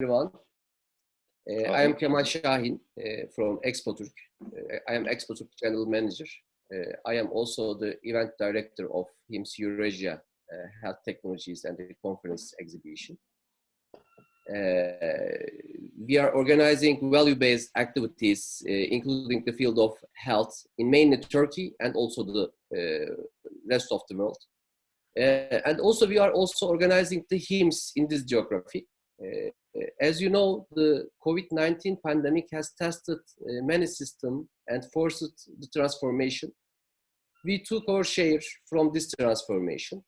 everyone. I am Kemal Şahin from Expoturk. I am Expoturk General Manager. I am also the event director of HIMSS Eurasia Health Technologies and the Conference exhibition. We are organizing value-based activities, including the field of health in mainly Turkey and also the rest of the world. And also we are also organizing the HIMSS in this geography. As you know, the COVID-19 pandemic has tested many systems and forced the transformation. We took our share from this transformation.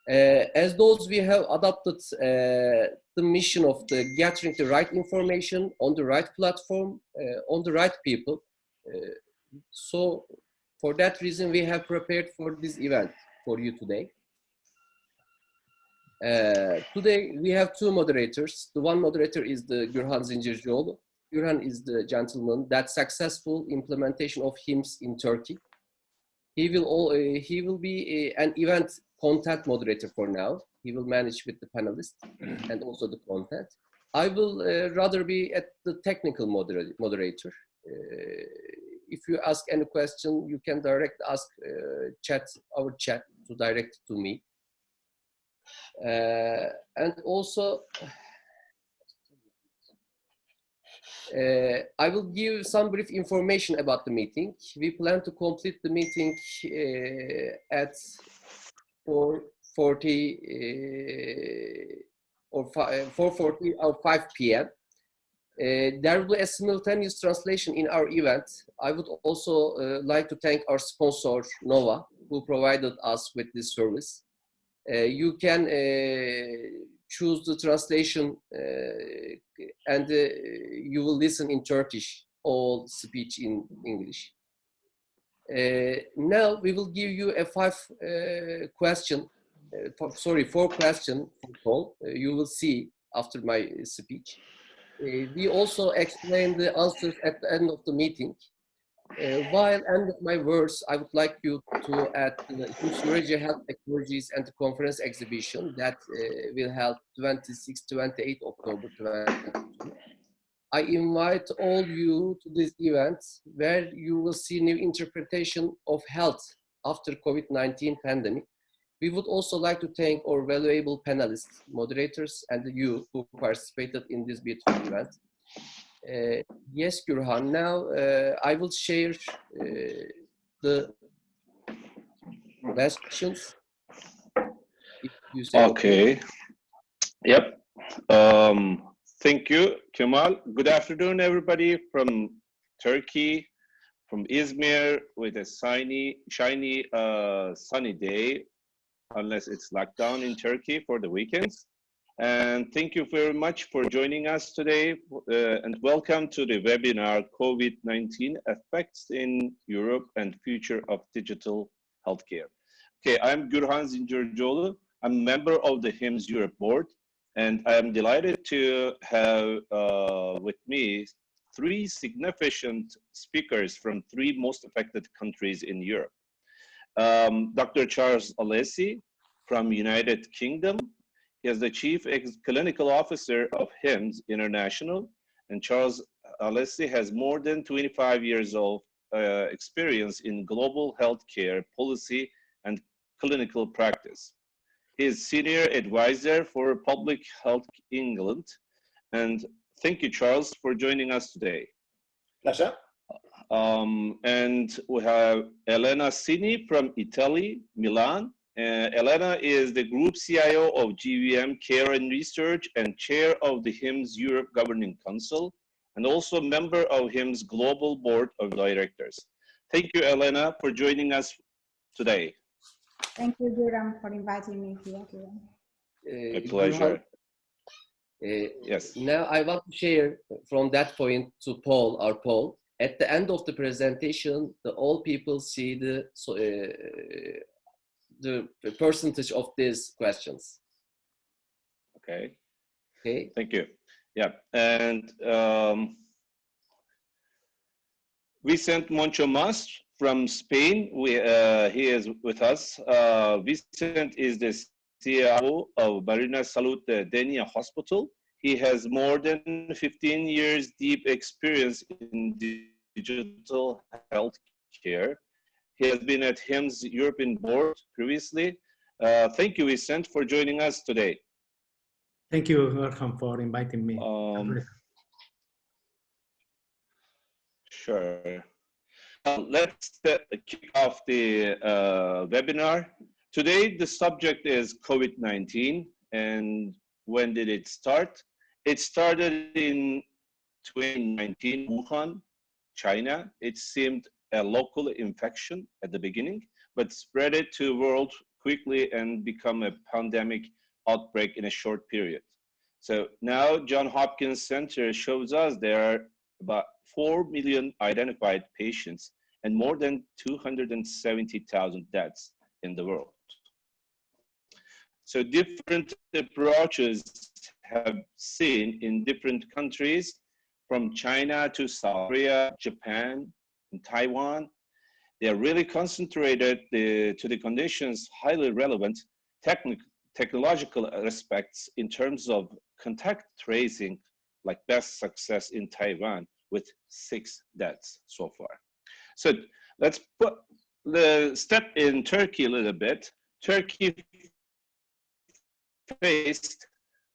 As those, we have adopted the mission of gathering the right information on the right platform, on the right people. So for that reason, we have prepared for this event for you today. Today we have two moderators. The one moderator is the Gürhan Zincircioğlu. Gürhan is the gentleman that successful implementation of HIMSS in Turkey. He will be an event content moderator for now. He will manage with the panelists and also the content. I will rather be at the technical moderator. If you ask any question, you can direct our chat to direct to me. And also, I will give some brief information about the meeting. We plan to complete the meeting at 4:40 or 5 p.m. There will be a simultaneous translation in our event. I would also like to thank our sponsor, Nova, who provided us with this service. You can choose the translation and you will listen in Turkish, all speech in English. Now we will give you a four question poll. You will see after my speech. We also explain the answers at the end of the meeting. While ending my words, I would like you to add the HIMSS Eurasia Health Technologies and the Conference exhibition that will held 26-28 October 2022. I invite all you to this event where you will see new interpretation of health after COVID-19 pandemic. We would also like to thank our valuable panelists, moderators, and you who participated in this beautiful event. Yes, Gürhan. Now I will share the questions. Okay. Yep. Thank you, Kemal. Good afternoon, everybody from Turkey, from Izmir, with a shiny, sunny day, unless it's locked down in Turkey for the weekends. And thank you very much for joining us today, and welcome to the webinar, COVID-19 Effects in Europe and Future of Digital Healthcare. Okay, I'm Gürhan Zincircioğlu. I'm a member of the HIMSS Europe board, and I am delighted to have with me three significant speakers from three most affected countries in Europe. Dr. Charles Alesi from United Kingdom. He is the Chief Clinical Officer of HIMSS International, and Charles Alesi has more than 25 years of experience in global healthcare policy and clinical practice. He is Senior Advisor for Public Health England. And thank you, Charles, for joining us today. Pleasure. And we have Elena Sini from Italy, Milan. Elena is the Group CIO of GVM Care and Research and Chair of the HIMSS Europe Governing Council, and also member of HIMSS Global Board of Directors. Thank you, Elena, for joining us today. Thank you, Gürhan, for inviting me here today. A pleasure. Yes. Now I want to share from that point to Paul, our Paul. At the end of the presentation, all people see the percentage of these questions. Okay. Okay. Thank you. Yeah. And Vicent Moncho Mas from Spain. He is with us. Vicent is the CEO of Marina Salud Denia Hospital. He has more than 15 years deep experience in digital healthcare. He has been at HIMSS European Board previously. Thank you, Vicent, for joining us today. Thank you, Orhan, for inviting me. Sure. Let's kick off the webinar. Today, the subject is COVID-19. And when did it start? It started in 2019, Wuhan, China. It seemed a local infection at the beginning, but spread it to the world quickly and become a pandemic outbreak in a short period. So now Johns Hopkins Center shows us there are about 4 million identified patients and more than 270,000 deaths in the world. So different approaches have seen in different countries, from China to South Korea, Japan, and Taiwan. They are really concentrated to the conditions highly relevant technological aspects in terms of contact tracing, like best success in Taiwan with 6 deaths so far. So let's put the step in Turkey a little bit. Turkey faced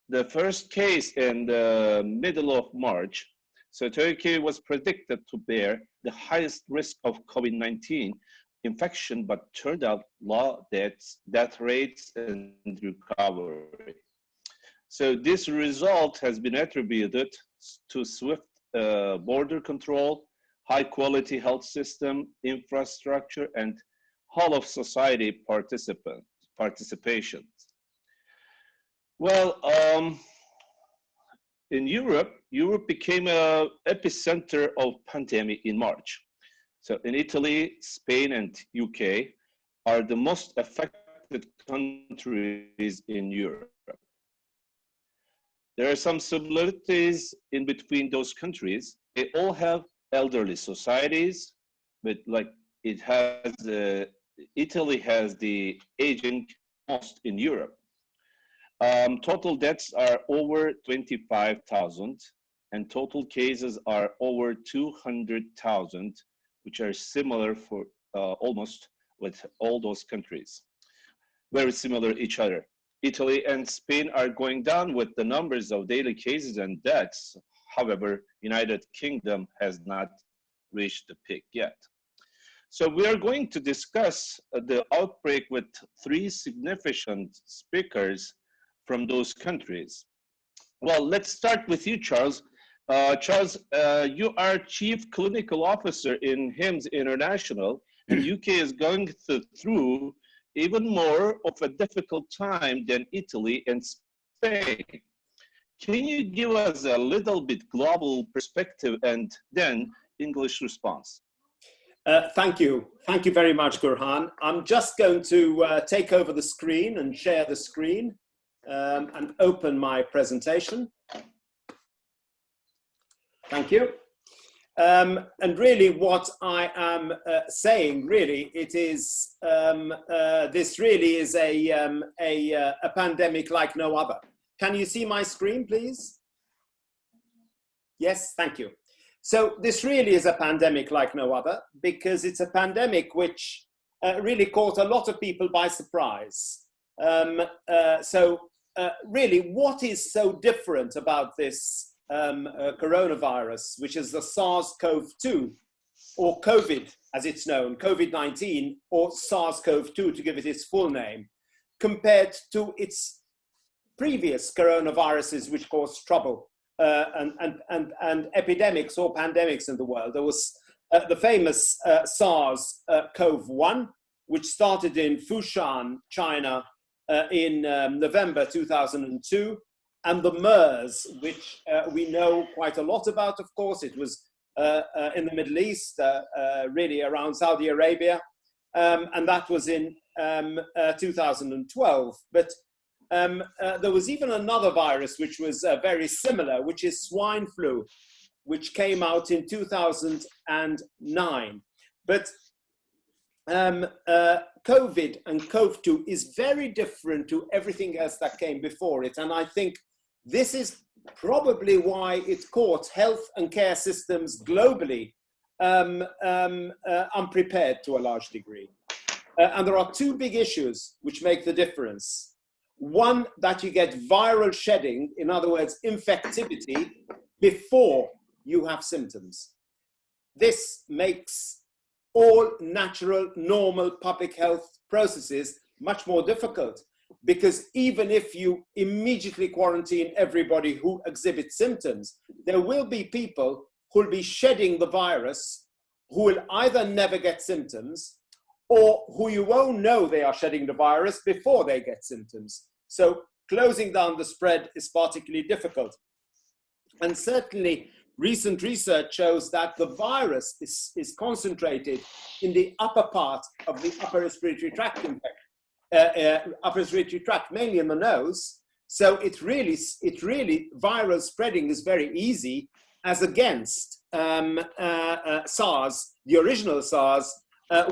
the first case in the middle of March. So Turkey was predicted to bear the highest risk of COVID-19 infection, but turned out low death rates and recovery. So this result has been attributed to swift border control, high quality health system, infrastructure, and whole of society participation. Well, in Europe became an epicenter of pandemic in March. So in Italy, Spain, and UK are the most affected countries in Europe. There are some similarities in between those countries. They all have elderly societies, but like Italy has the aging most in Europe. Total deaths are over 25,000 and total cases are over 200,000, which are similar for almost with all those countries. Very similar each other. Italy and Spain are going down with the numbers of daily cases and deaths. However, United Kingdom has not reached the peak yet. So we are going to discuss the outbreak with 3 significant speakers from those countries. Well, let's start with you, Charles. Charles, you are Chief Clinical Officer in HIMSS International, and UK is going through even more of a difficult time than Italy and Spain. Can you give us a little bit global perspective and then English response? Thank you. Thank you very much, Gurhan. I'm just going to take over the screen and share the screen and open my presentation. Thank you. And really what I am saying, really, it is, this really is a pandemic like no other. Can you see my screen, please? Yes, thank you. So this really is a pandemic like no other, because it's a pandemic which really caught a lot of people by surprise. Really, what is so different about this coronavirus, which is the SARS-CoV-2, or COVID as it's known, COVID-19, or SARS-CoV-2 to give it its full name, compared to its previous coronaviruses which caused trouble and epidemics or pandemics in the world? There was the famous SARS-CoV-1, which started in Fushan, China, in November 2002, and the MERS, which we know quite a lot about, of course. It was in the Middle East, really around Saudi Arabia, and that was in 2012. But there was even another virus which was very similar, which is swine flu, which came out in 2009. But COVID and CoV-2 is very different to everything else that came before it. And I think this is probably why it caught health and care systems globally unprepared to a large degree. And there are two big issues which make the difference. One, that you get viral shedding, in other words, infectivity, before you have symptoms. This makes all natural, normal public health processes much more difficult, because even if you immediately quarantine everybody who exhibits symptoms, there will be people who will be shedding the virus, who will either never get symptoms, or who you won't know they are shedding the virus before they get symptoms. So closing down the spread is particularly difficult. And certainly recent research shows that the virus is concentrated in the upper part of the upper respiratory tract upper respiratory tract, mainly in the nose. So it really viral spreading is very easy, as against SARS, the original SARS,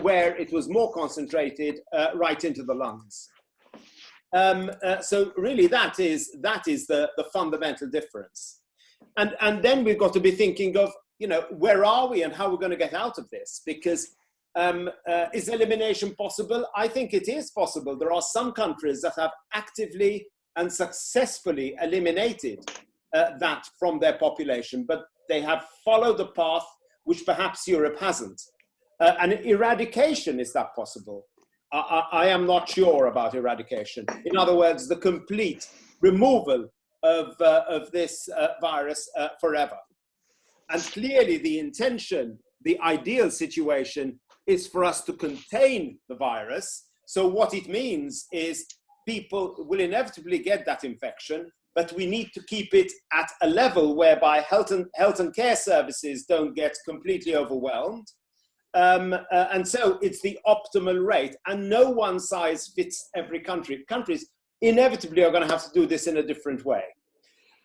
where it was more concentrated right into the lungs. So really that is the fundamental difference. And then we've got to be thinking of, where are we and how we're going to get out of this? Because is elimination possible? I think it is possible. There are some countries that have actively and successfully eliminated that from their population, but they have followed a path which perhaps Europe hasn't. And eradication, is that possible? I am not sure about eradication. In other words, the complete removal of this virus forever. And clearly the intention, the ideal situation, is for us to contain the virus. So what it means is people will inevitably get that infection, but we need to keep it at a level whereby health and care services don't get completely overwhelmed. And so it's the optimal rate, and no one size fits every country. Countries inevitably are going to have to do this in a different way.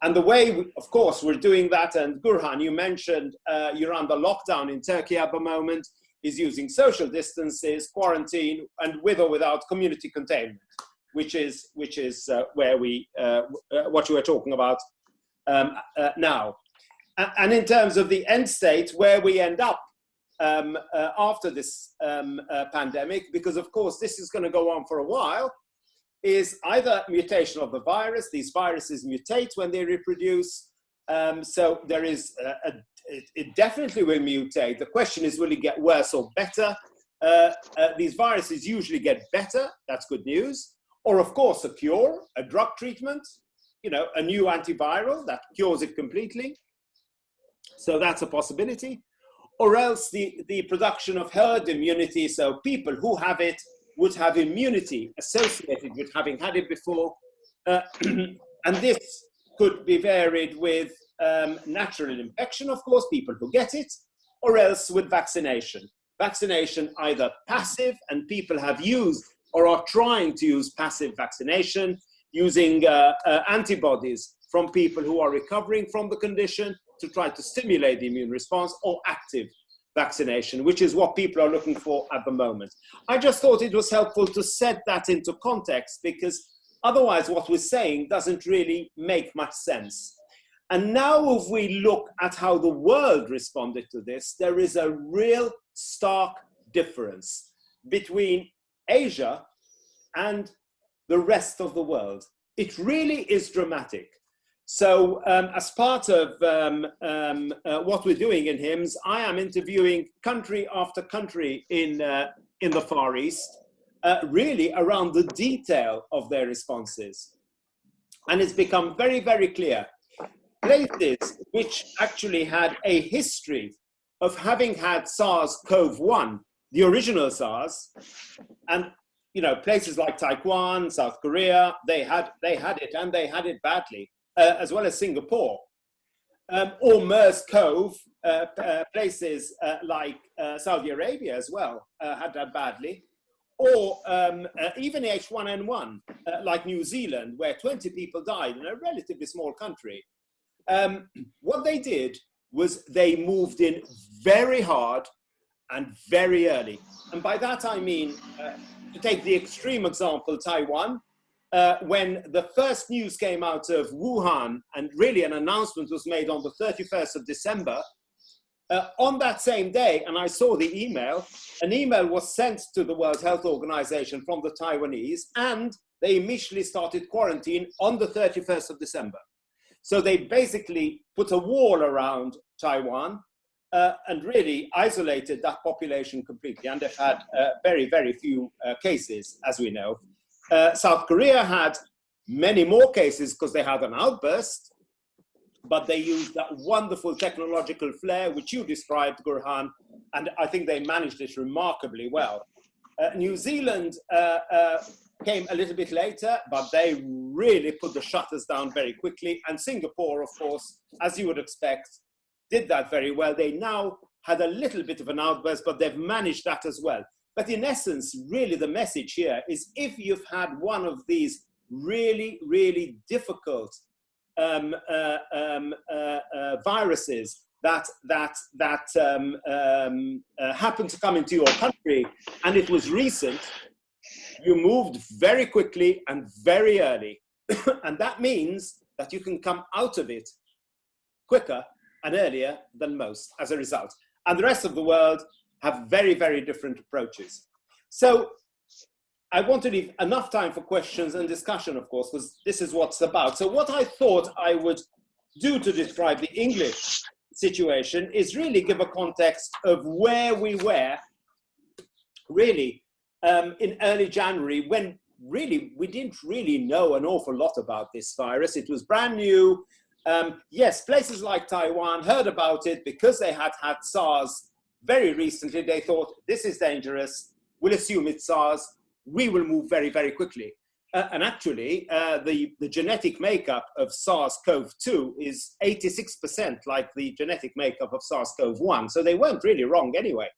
And the way, of course, we're doing that, and Gurhan, you mentioned you're under lockdown in Turkey at the moment, is using social distances, quarantine, and with or without community containment, which is where what you were talking about now. And in terms of the end state, where we end up after this pandemic, because of course this is going to go on for a while, is either mutation of the virus. These viruses mutate when they reproduce. So there is, it definitely will mutate. The question is, will it get worse or better? These viruses usually get better. That's good news. Or of course, a cure, a drug treatment, a new antiviral that cures it completely. So that's a possibility. Or else the production of herd immunity. So people who have it would have immunity associated with having had it before. And this could be varied with natural infection, of course, people who get it, or else with vaccination. Vaccination either passive, and people have used or are trying to use passive vaccination, using antibodies from people who are recovering from the condition to try to stimulate the immune response, or active vaccination, which is what people are looking for at the moment. I just thought it was helpful to set that into context, because otherwise what we're saying doesn't really make much sense. And now if we look at how the world responded to this, there is a real stark difference between Asia and the rest of the world. It really is dramatic. So as part of what we're doing in HIMSS, I am interviewing country after country in the Far East, really around the detail of their responses. And it's become very, very clear. Places which actually had a history of having had SARS-CoV-1, the original SARS, and places like Taiwan, South Korea, they had it, and they had it badly. As well as Singapore, or MERS-CoV, places like Saudi Arabia as well had that badly, or even H1N1, like New Zealand, where 20 people died in a relatively small country. What they did was they moved in very hard and very early. And by that I mean, to take the extreme example, Taiwan, when the first news came out of Wuhan, and really an announcement was made on the 31st of December, on that same day, and I saw the email, an email was sent to the World Health Organization from the Taiwanese, and they immediately started quarantine on the 31st of December. So they basically put a wall around Taiwan and really isolated that population completely. And they've had very, very few cases, as we know. South Korea had many more cases because they had an outburst, but they used that wonderful technological flair, which you described, Gurhan, and I think they managed it remarkably well. New Zealand came a little bit later, but they really put the shutters down very quickly. And Singapore, of course, as you would expect, did that very well. They now had a little bit of an outburst, but they've managed that as well. But in essence, really the message here is if you've had one of these really, really difficult viruses that happened to come into your country, and it was recent, you moved very quickly and very early. And that means that you can come out of it quicker and earlier than most as a result. And the rest of the world have very, very different approaches. So I want to leave enough time for questions and discussion, of course, because this is what's about. So what I thought I would do to describe the English situation is really give a context of where we were really in early January, when really we didn't really know an awful lot about this virus. It was brand new. Yes, places like Taiwan heard about it because they had had SARS very recently. They thought, this is dangerous. We'll assume it's SARS. We will move very, very quickly. And actually, the genetic makeup of SARS-CoV-2 is 86% like the genetic makeup of SARS-CoV-1. So they weren't really wrong anyway.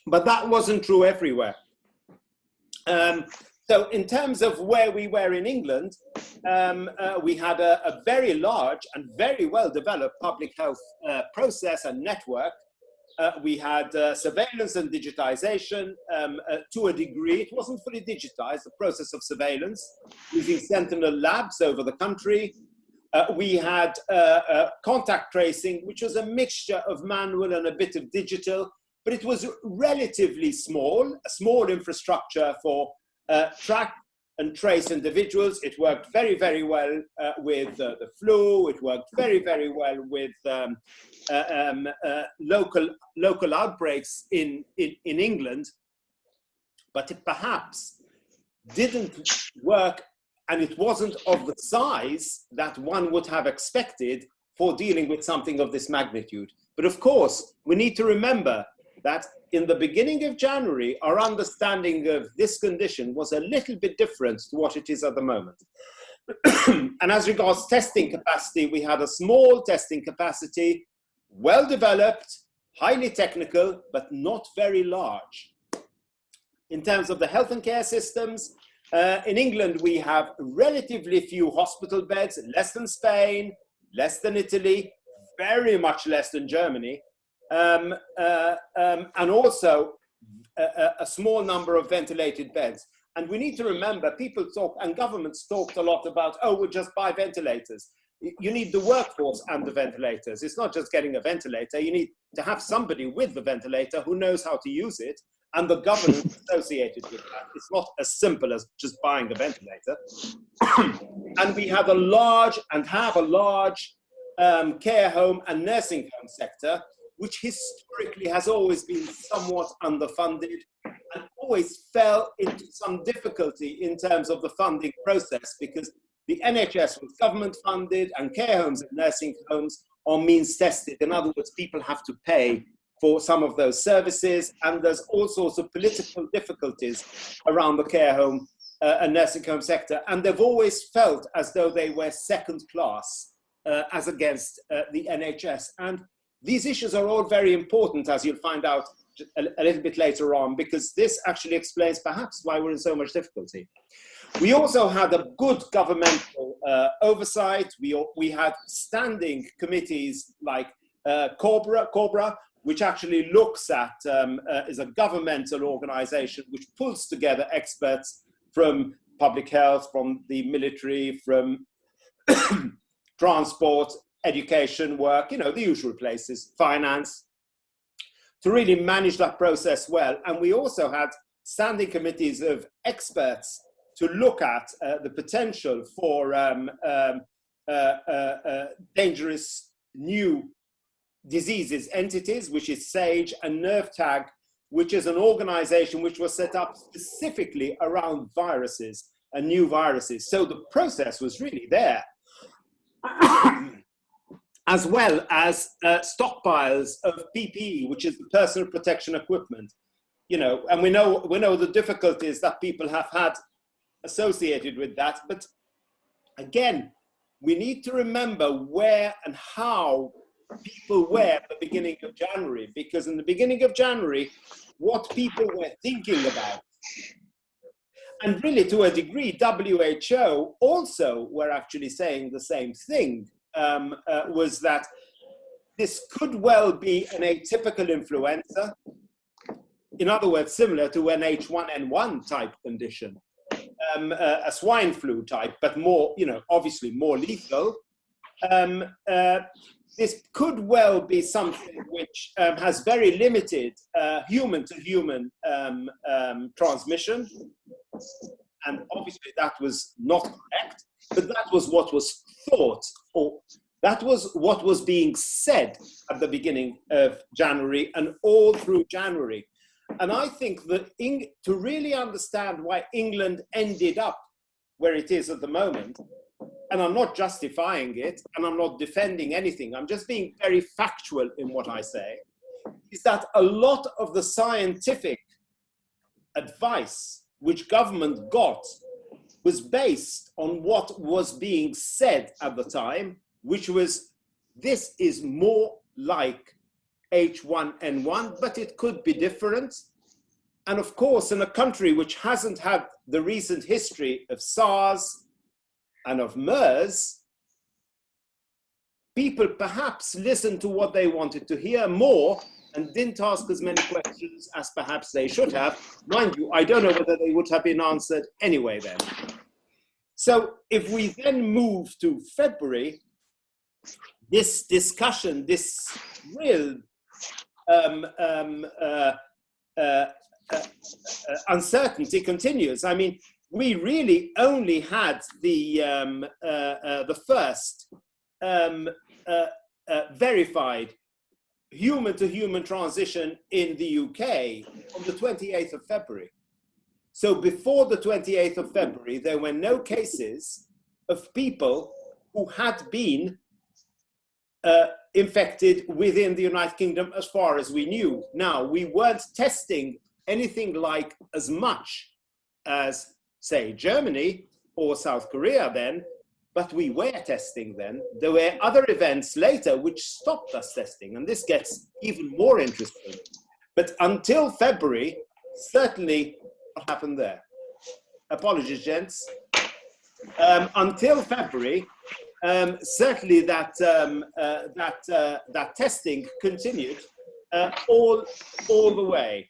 But that wasn't true everywhere. So in terms of where we were in England, we had a very large and very well-developed public health process and network. We had surveillance and digitization to a degree. It wasn't fully digitized, the process of surveillance, using sentinel labs over the country. We had contact tracing, which was a mixture of manual and a bit of digital, but it was relatively small, a small infrastructure for track and trace individuals. It worked very, very well with the flu. It worked very, very well with local outbreaks in England, but it perhaps didn't work, and it wasn't of the size that one would have expected for dealing with something of this magnitude. But of course, we need to remember that in the beginning of January, our understanding of this condition was a little bit different to what it is at the moment. And as regards testing capacity, we had a small testing capacity, well developed, highly technical, but not very large. In terms of the health and care systems, in England, we have relatively few hospital beds, less than Spain, less than Italy, very much less than Germany. And also a small number of ventilated beds. And we need to remember, people talk, and governments talked a lot about, oh, we'll just buy ventilators. You need the workforce and the ventilators. It's not just getting a ventilator. You need to have somebody with the ventilator who knows how to use it, and the governance associated with that. It's not as simple as just buying a ventilator. And we have a large care home and nursing home sector, which historically has always been somewhat underfunded and always fell into some difficulty in terms of the funding process, because the NHS was government funded and care homes and nursing homes are means tested. In other words, people have to pay for some of those services, and there's all sorts of political difficulties around the care home and nursing home sector, and they've always felt as though they were second class as against the NHS. And these issues are all very important, as you'll find out a little bit later on, because this actually explains perhaps why we're in so much difficulty. We also had a good governmental oversight. We had standing committees like COBRA, which actually looks at, is a governmental organization which pulls together experts from public health, from the military, from transport, education, work, you know, the usual places, finance, to really manage that process well. And we also had standing committees of experts to look at the potential for dangerous new diseases entities, which is SAGE, and NervTag, which is an organization which was set up specifically around viruses and new viruses. So the process was really there. As well as stockpiles of PPE, which is personal protection equipment. You know, and we know the difficulties that people have had associated with that. But again, we need to remember where and how people were at the beginning of January, because in the beginning of January, what people were thinking about, and really to a degree, WHO also were actually saying the same thing, was that this could well be an atypical influenza, in other words, similar to an H1N1 type condition, a swine flu type, but more, you know, obviously more lethal. This could well be something which has very limited human-to-human transmission. And obviously that was not correct, but that was what was thought, or that was what was being said at the beginning of January and all through January. And I think that to really understand why England ended up where it is at the moment, and I'm not justifying it, and I'm not defending anything, I'm just being very factual in what I say, is that a lot of the scientific advice which government got was based on what was being said at the time, which was, this is more like H1N1, but it could be different. And of course, in a country which hasn't had the recent history of SARS and of MERS, people perhaps listened to what they wanted to hear more and didn't ask as many questions as perhaps they should have. Mind you, I don't know whether they would have been answered anyway then. So if we then move to February, this discussion, this real uncertainty continues. I mean, we really only had the first verified human-to-human transition in the UK on the 28th of February. So before the 28th of February, there were no cases of people who had been infected within the United Kingdom as far as we knew. Now, we weren't testing anything like as much as, say, Germany or South Korea then, but we were testing then. There were other events later which stopped us testing, and this gets even more interesting. But until February, certainly what happened there? Apologies, gents. Until February, certainly that testing continued all the way.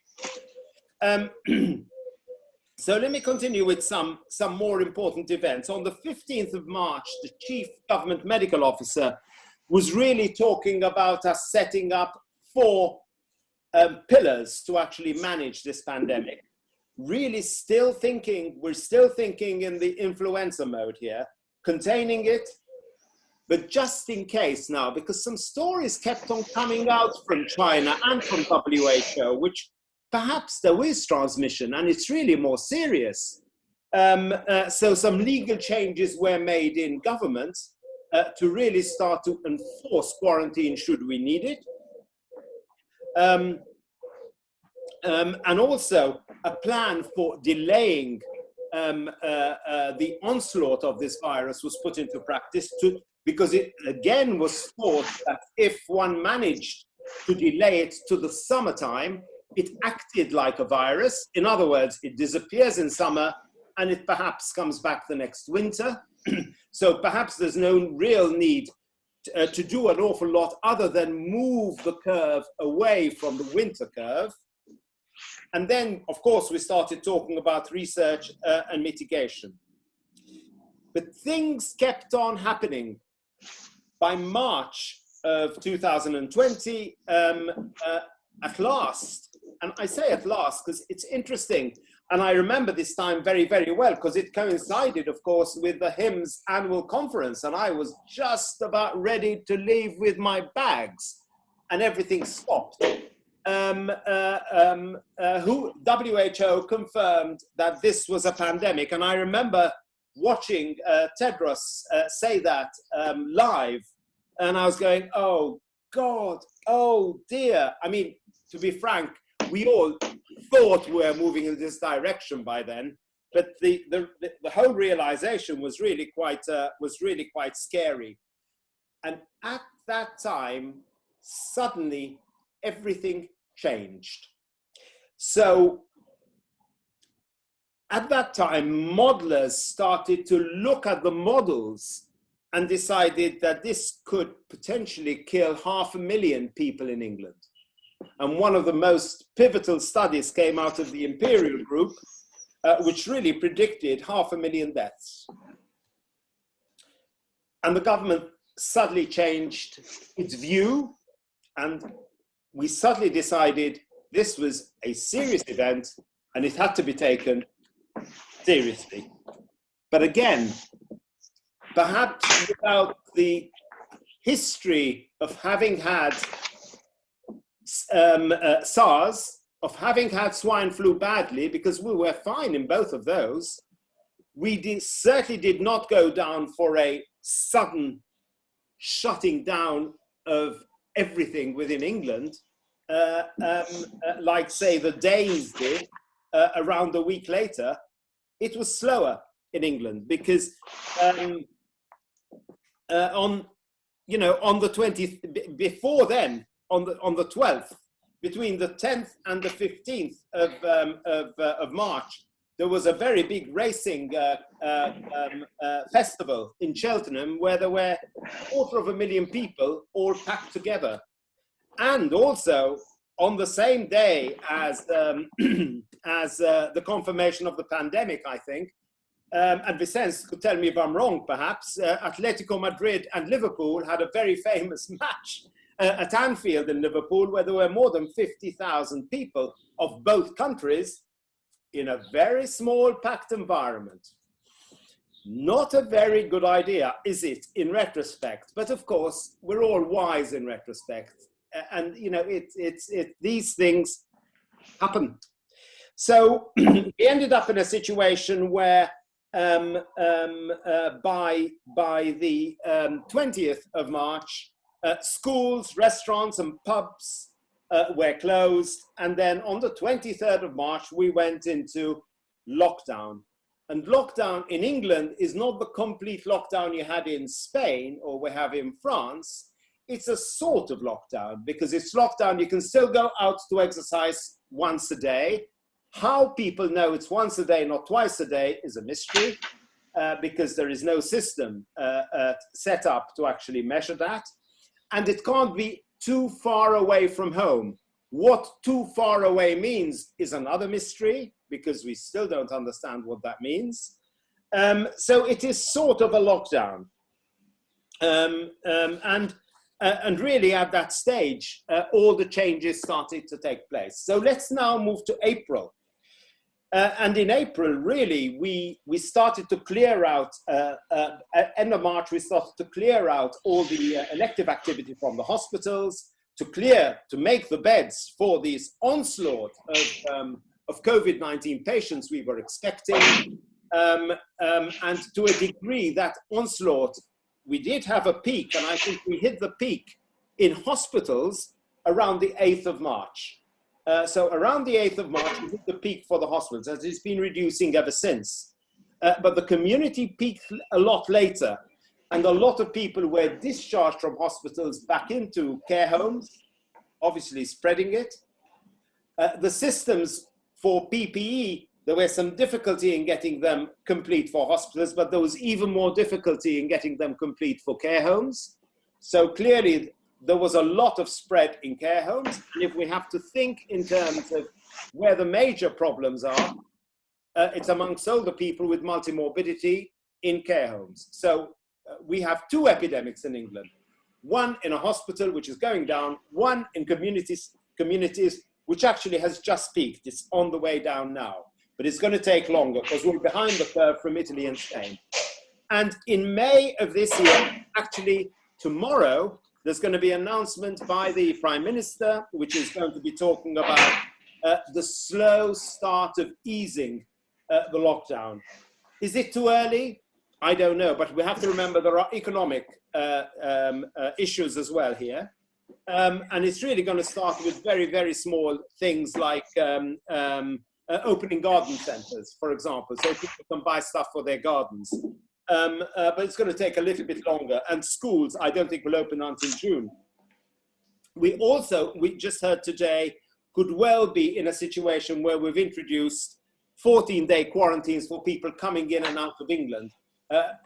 So let me continue with some more important events. On the 15th of March, the Chief Government Medical Officer was really talking about us setting up 4 pillars to actually manage this pandemic. Really we're still thinking in the influenza mode here, containing it, but just in case now, because some stories kept on coming out from China and from WHO, which perhaps there is transmission and it's really more serious. So some legal changes were made in government to really start to enforce quarantine should we need it. And also a plan for delaying the onslaught of this virus was put into practice because it again was thought that if one managed to delay it to the summertime, it acted like a virus. In other words, it disappears in summer and it perhaps comes back the next winter. So perhaps there's no real need to do an awful lot other than move the curve away from the winter curve. And then, of course, we started talking about research and mitigation. But things kept on happening. By March of 2020, at last, and I say at last because it's interesting, and I remember this time very, very well because it coincided, of course, with the HIMSS annual conference, and I was just about ready to leave with my bags, and everything stopped. WHO confirmed that this was a pandemic, and I remember watching Tedros say that live, and I was going, oh God, oh dear. I mean, to be frank, we all thought we were moving in this direction by then, but the whole realization was really quite scary. And at that time, suddenly everything changed. So at that time, modelers started to look at the models and decided that this could potentially kill 500,000 people in England. And one of the most pivotal studies came out of the Imperial Group, which really predicted 500,000 deaths. And the government suddenly changed its view, and we suddenly decided this was a serious event and it had to be taken seriously. But again, perhaps without the history of having had SARS, of having had swine flu badly, because we were fine in both of those, we certainly did not go down for a sudden shutting down of everything within England, like, say, the Danes did around a week later. It was slower in England because on the 20th, before then, on the 12th, between the 10th and the 15th of March, there was a very big racing festival in Cheltenham where there were 250,000 people all packed together. And also on the same day as the confirmation of the pandemic, I think, and Vicente could tell me if I'm wrong, perhaps, Atletico Madrid and Liverpool had a very famous match at Anfield in Liverpool, where there were more than 50,000 people of both countries in a very small packed environment. Not a very good idea, is it, in retrospect? But of course, we're all wise in retrospect. And, you know, these things happen. So we ended up in a situation where by the 20th of March, schools, restaurants and pubs were closed. And then on the 23rd of March, we went into lockdown. And lockdown in England is not the complete lockdown you had in Spain or we have in France. It's a sort of lockdown because it's lockdown. You can still go out to exercise once a day. How people know it's once a day, not twice a day, is a mystery because there is no system set up to actually measure that. And it can't be too far away from home. What too far away means is another mystery because we still don't understand what that means. So it is sort of a lockdown. And really at that stage, all the changes started to take place. So let's now move to April. And in April, really, we started to clear out, end of March, we started to clear out all the elective activity from the hospitals, to make the beds for this onslaught of COVID-19 patients we were expecting. And to a degree, that onslaught, we did have a peak, and I think we hit the peak in hospitals around the 8th of March. So around the 8th of March, we hit the peak for the hospitals, as it's been reducing ever since. But the community peaked a lot later, and a lot of people were discharged from hospitals back into care homes, obviously spreading it. The systems for PPE, there was some difficulty in getting them complete for hospitals, but there was even more difficulty in getting them complete for care homes. So clearly, there was a lot of spread in care homes. And if we have to think in terms of where the major problems are, it's amongst older people with multimorbidity in care homes. So we have two epidemics in England. One in a hospital, which is going down, one in communities which actually has just peaked. It's on the way down now, but it's going to take longer because we're behind the curve from Italy and Spain. And in May of this year, actually tomorrow, there's going to be an announcement by the Prime Minister, which is going to be talking about the slow start of easing the lockdown. Is it too early? I don't know, but we have to remember there are economic issues as well here. And it's really going to start with very, very small things like opening garden centers, for example, so people can buy stuff for their gardens. But it's going to take a little bit longer. And schools, I don't think will open until June. We just heard today, could well be in a situation where we've introduced 14-day quarantines for people coming in and out of England.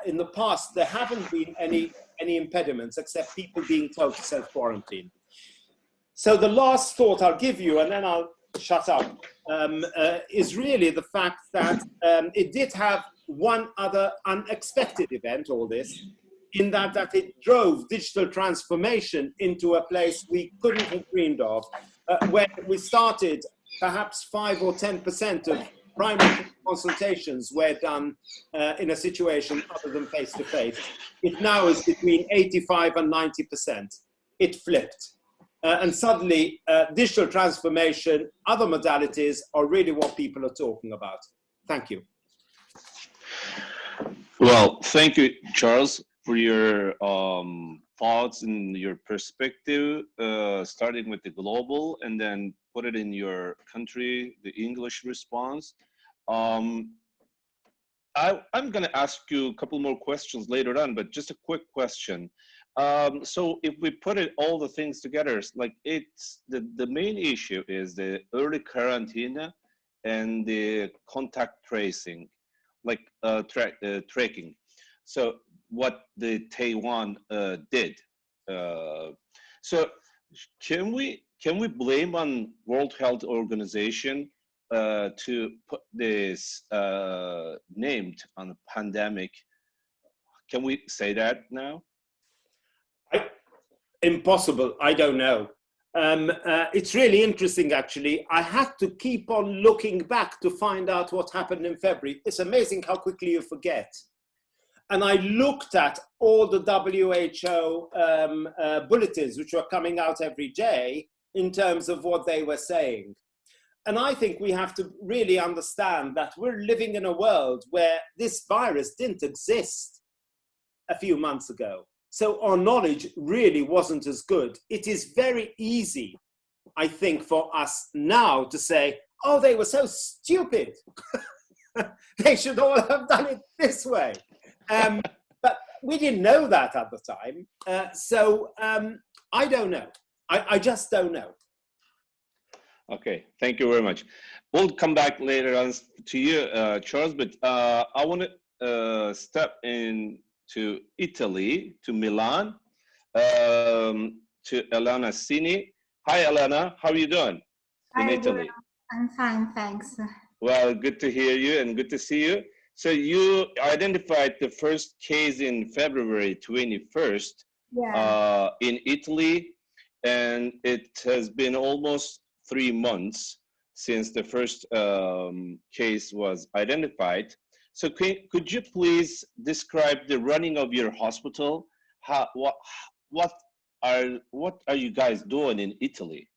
In the past, there haven't been any impediments except people being told to self-quarantine. So the last thought I'll give you, and then I'll shut up, is really the fact that it did have one other unexpected event, all this, in that it drove digital transformation into a place we couldn't have dreamed of, where we started perhaps 5 or 10% of primary consultations were done in a situation other than face-to-face. It now is between 85 and 90%. It flipped. And suddenly, digital transformation, other modalities are really what people are talking about. Thank you. Well, thank you, Charles, for your thoughts and your perspective, starting with the global and then put it in your country, the English response. I'm going to ask you a couple more questions later on, but just a quick question. So if we put all the things together, like it's the main issue is the early quarantine and the contact tracing, like tracking. So what the Taiwan did. So can we blame on World Health Organization to put this named on the pandemic? Can we say that now? Impossible. I don't know. It's really interesting, actually. I had to keep on looking back to find out what happened in February. It's amazing how quickly you forget. And I looked at all the WHO bulletins, which were coming out every day in terms of what they were saying. And I think we have to really understand that we're living in a world where this virus didn't exist a few months ago. So our knowledge really wasn't as good. It is very easy, I think, for us now to say, oh, they were so stupid. They should all have done it this way. But we didn't know that at the time. So I don't know. I just don't know. Okay, thank you very much. We'll come back later on to you, Charles, but I want to step into Italy, to Milan, to Elena Sini. Hi, Elena. How are you doing in Italy? I'm fine, thanks. Well, good to hear you and good to see you. So you identified the first case in February 21st in Italy, and it has been almost 3 months since the first case was identified. So could you please describe the running of your hospital? What are you guys doing in Italy?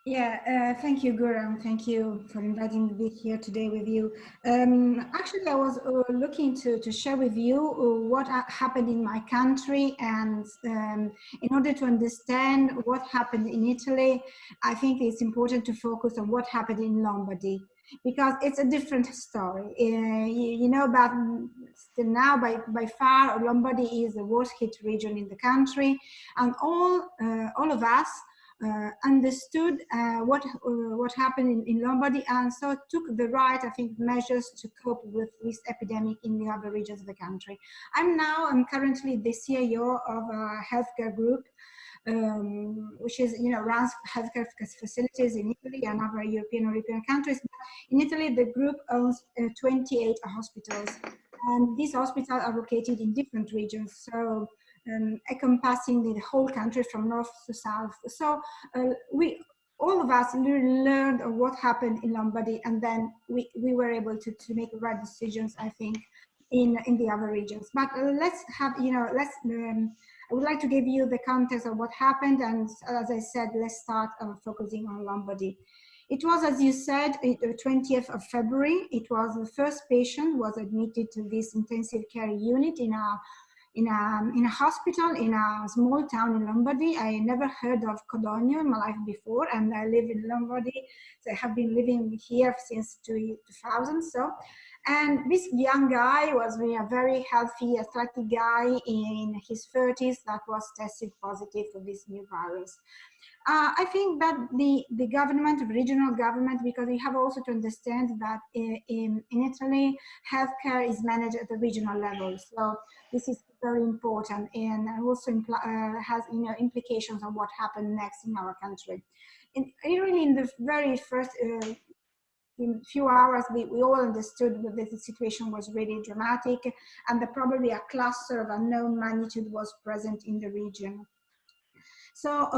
Yeah, thank you, Guram. Thank you for inviting me to be here today with you. Actually, I was looking to share with you what happened in my country, and in order to understand what happened in Italy, I think it's important to focus on what happened in Lombardy, because it's a different story. You know, about still now, by far, Lombardy is the worst hit region in the country, and all of us understood what happened in Lombardy, and so took the right, I think, measures to cope with this epidemic in the other regions of the country. I'm currently the CEO of a healthcare group, which is, runs healthcare facilities in Italy and other European countries. In Italy, the group owns 28 hospitals, and these hospitals are located in different regions, so encompassing the whole country from north to south. So all of us learned of what happened in Lombardy, and then we were able to make the right decisions, I think, in the other regions. But I would like to give you the context of what happened, and as I said, let's start focusing on Lombardy. It was, as you said, the 20th of February. It was the first patient was admitted to this intensive care unit in a hospital in a small town in Lombardy. I never heard of Codogno in my life before, and I live in Lombardy. So I have been living here since 2000. And this young guy was a very healthy, athletic guy in his 30s that was tested positive for this new virus. I think that the government, the regional government, because we have also to understand that in Italy, healthcare is managed at the regional level. So this is very important, and also has implications on what happened next in our country. Really, in the very first in few hours, we all understood that the situation was really dramatic, and that probably a cluster of unknown magnitude was present in the region. So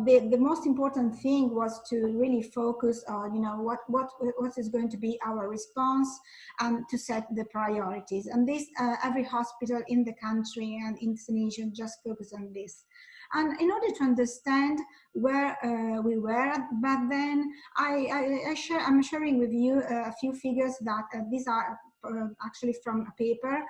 the most important thing was to really focus on, what is going to be our response, and to set the priorities. And this, every hospital in the country and in the nation just focused on this. And in order to understand where we were back then, I'm sharing with you a few figures that these are actually from a paper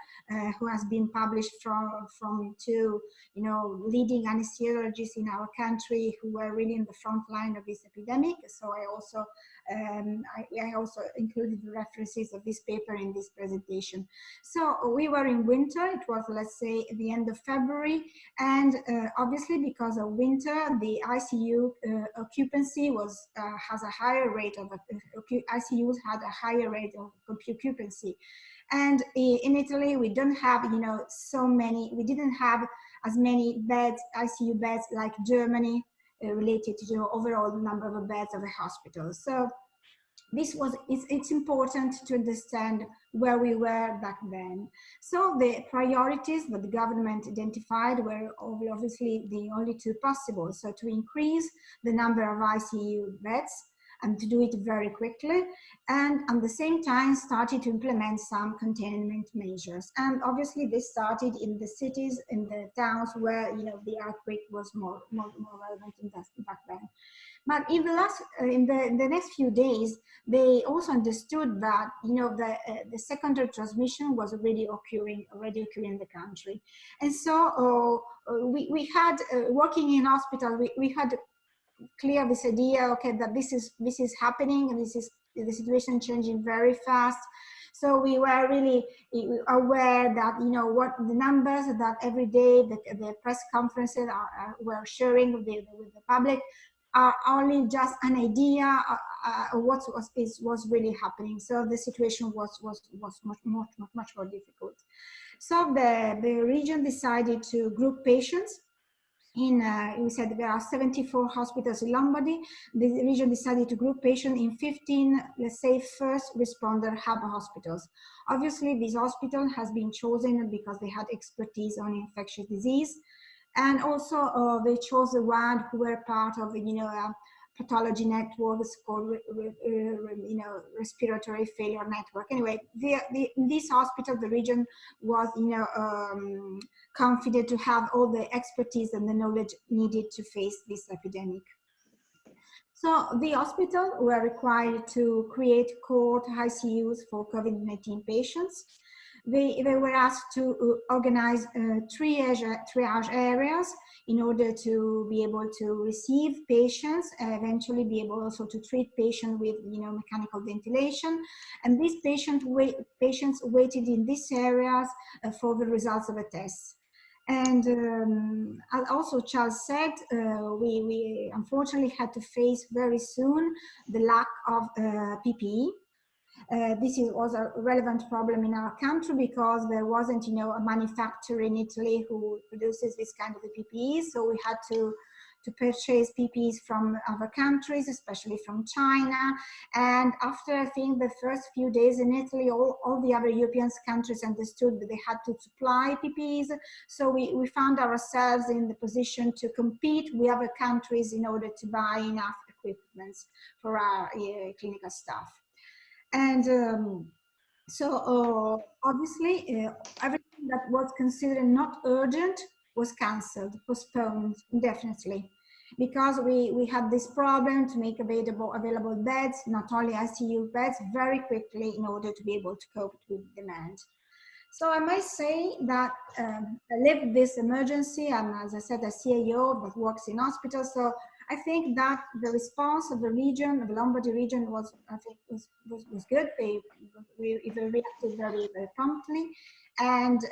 who has been published from two leading anesthesiologists in our country who were really in the front line of this epidemic. So I also included the references of this paper in this presentation. So we were in winter. It was, let's say, the end of February, and obviously because of winter, the ICU occupancy has a higher rate of ICUs had a higher rate of occupancy. And in Italy, we don't have, we didn't have as many beds, ICU beds, like Germany, related to the overall number of beds of the hospital. So it's important to understand where we were back then. So the priorities that the government identified were obviously the only two possible. So to increase the number of ICU beds, and to do it very quickly, and at the same time started to implement some containment measures. And obviously this started in the cities, in the towns where the outbreak was more relevant back then. But in the next few days, they also understood that the secondary transmission was already occurring in the country. And so we had working in hospital, we had clear this idea, okay, that this is happening, and the situation changing very fast. So we were really aware that what the numbers that every day the press conferences were sharing with the public are only just an idea of what was really happening. So the situation was much more difficult. So the region decided to group patients. We said there are 74 hospitals in Lombardy. The region decided to group patients in 15, let's say, first responder hub hospitals. Obviously, this hospital has been chosen because they had expertise on infectious disease, and also they chose the one who were part of a pathology networks called respiratory failure network. Anyway, in this hospital, the region was confident to have all the expertise and the knowledge needed to face this epidemic. So the hospital were required to create cohort ICUs for COVID-19 patients. They were asked to organize triage areas in order to be able to receive patients, eventually be able also to treat patients with mechanical ventilation. And these patients waited in these areas for the results of a test. And as also Charles said, we unfortunately had to face very soon the lack of PPE. This was a relevant problem in our country because there wasn't, a manufacturer in Italy who produces this kind of PPE. So we had to purchase PPEs from other countries, especially from China. And after, I think, the first few days in Italy, all the other European countries understood that they had to supply PPEs. So we found ourselves in the position to compete with other countries in order to buy enough equipment for our clinical staff. And so obviously, everything that was considered not urgent was cancelled, postponed indefinitely, because we had this problem to make available beds, not only ICU beds, very quickly in order to be able to cope with demand. So I might say that I lived this emergency. I'm, as I said, a CAO that works in hospitals. So I think that the response of the region, of the Lombardy region, was good. They reacted very, very promptly. And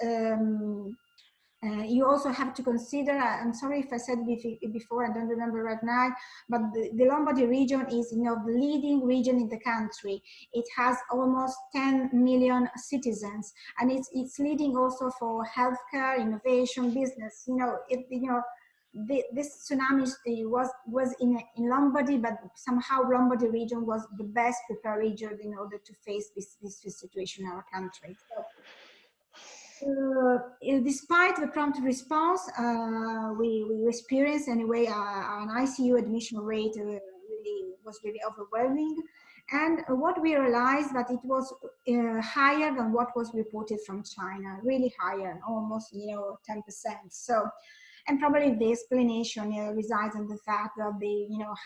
you also have to consider, I'm sorry if I said before, I don't remember right now, but the Lombardy region is, the leading region in the country. It has almost 10 million citizens, and it's leading also for healthcare, innovation, business. This tsunami was in Lombardy, but somehow Lombardy region was the best prepared region in order to face this situation in our country. So, despite the prompt response, we experienced anyway an ICU admission rate was really overwhelming, and what we realized that it was higher than what was reported from China, really higher, almost 10%. So. And probably the explanation resides in the fact that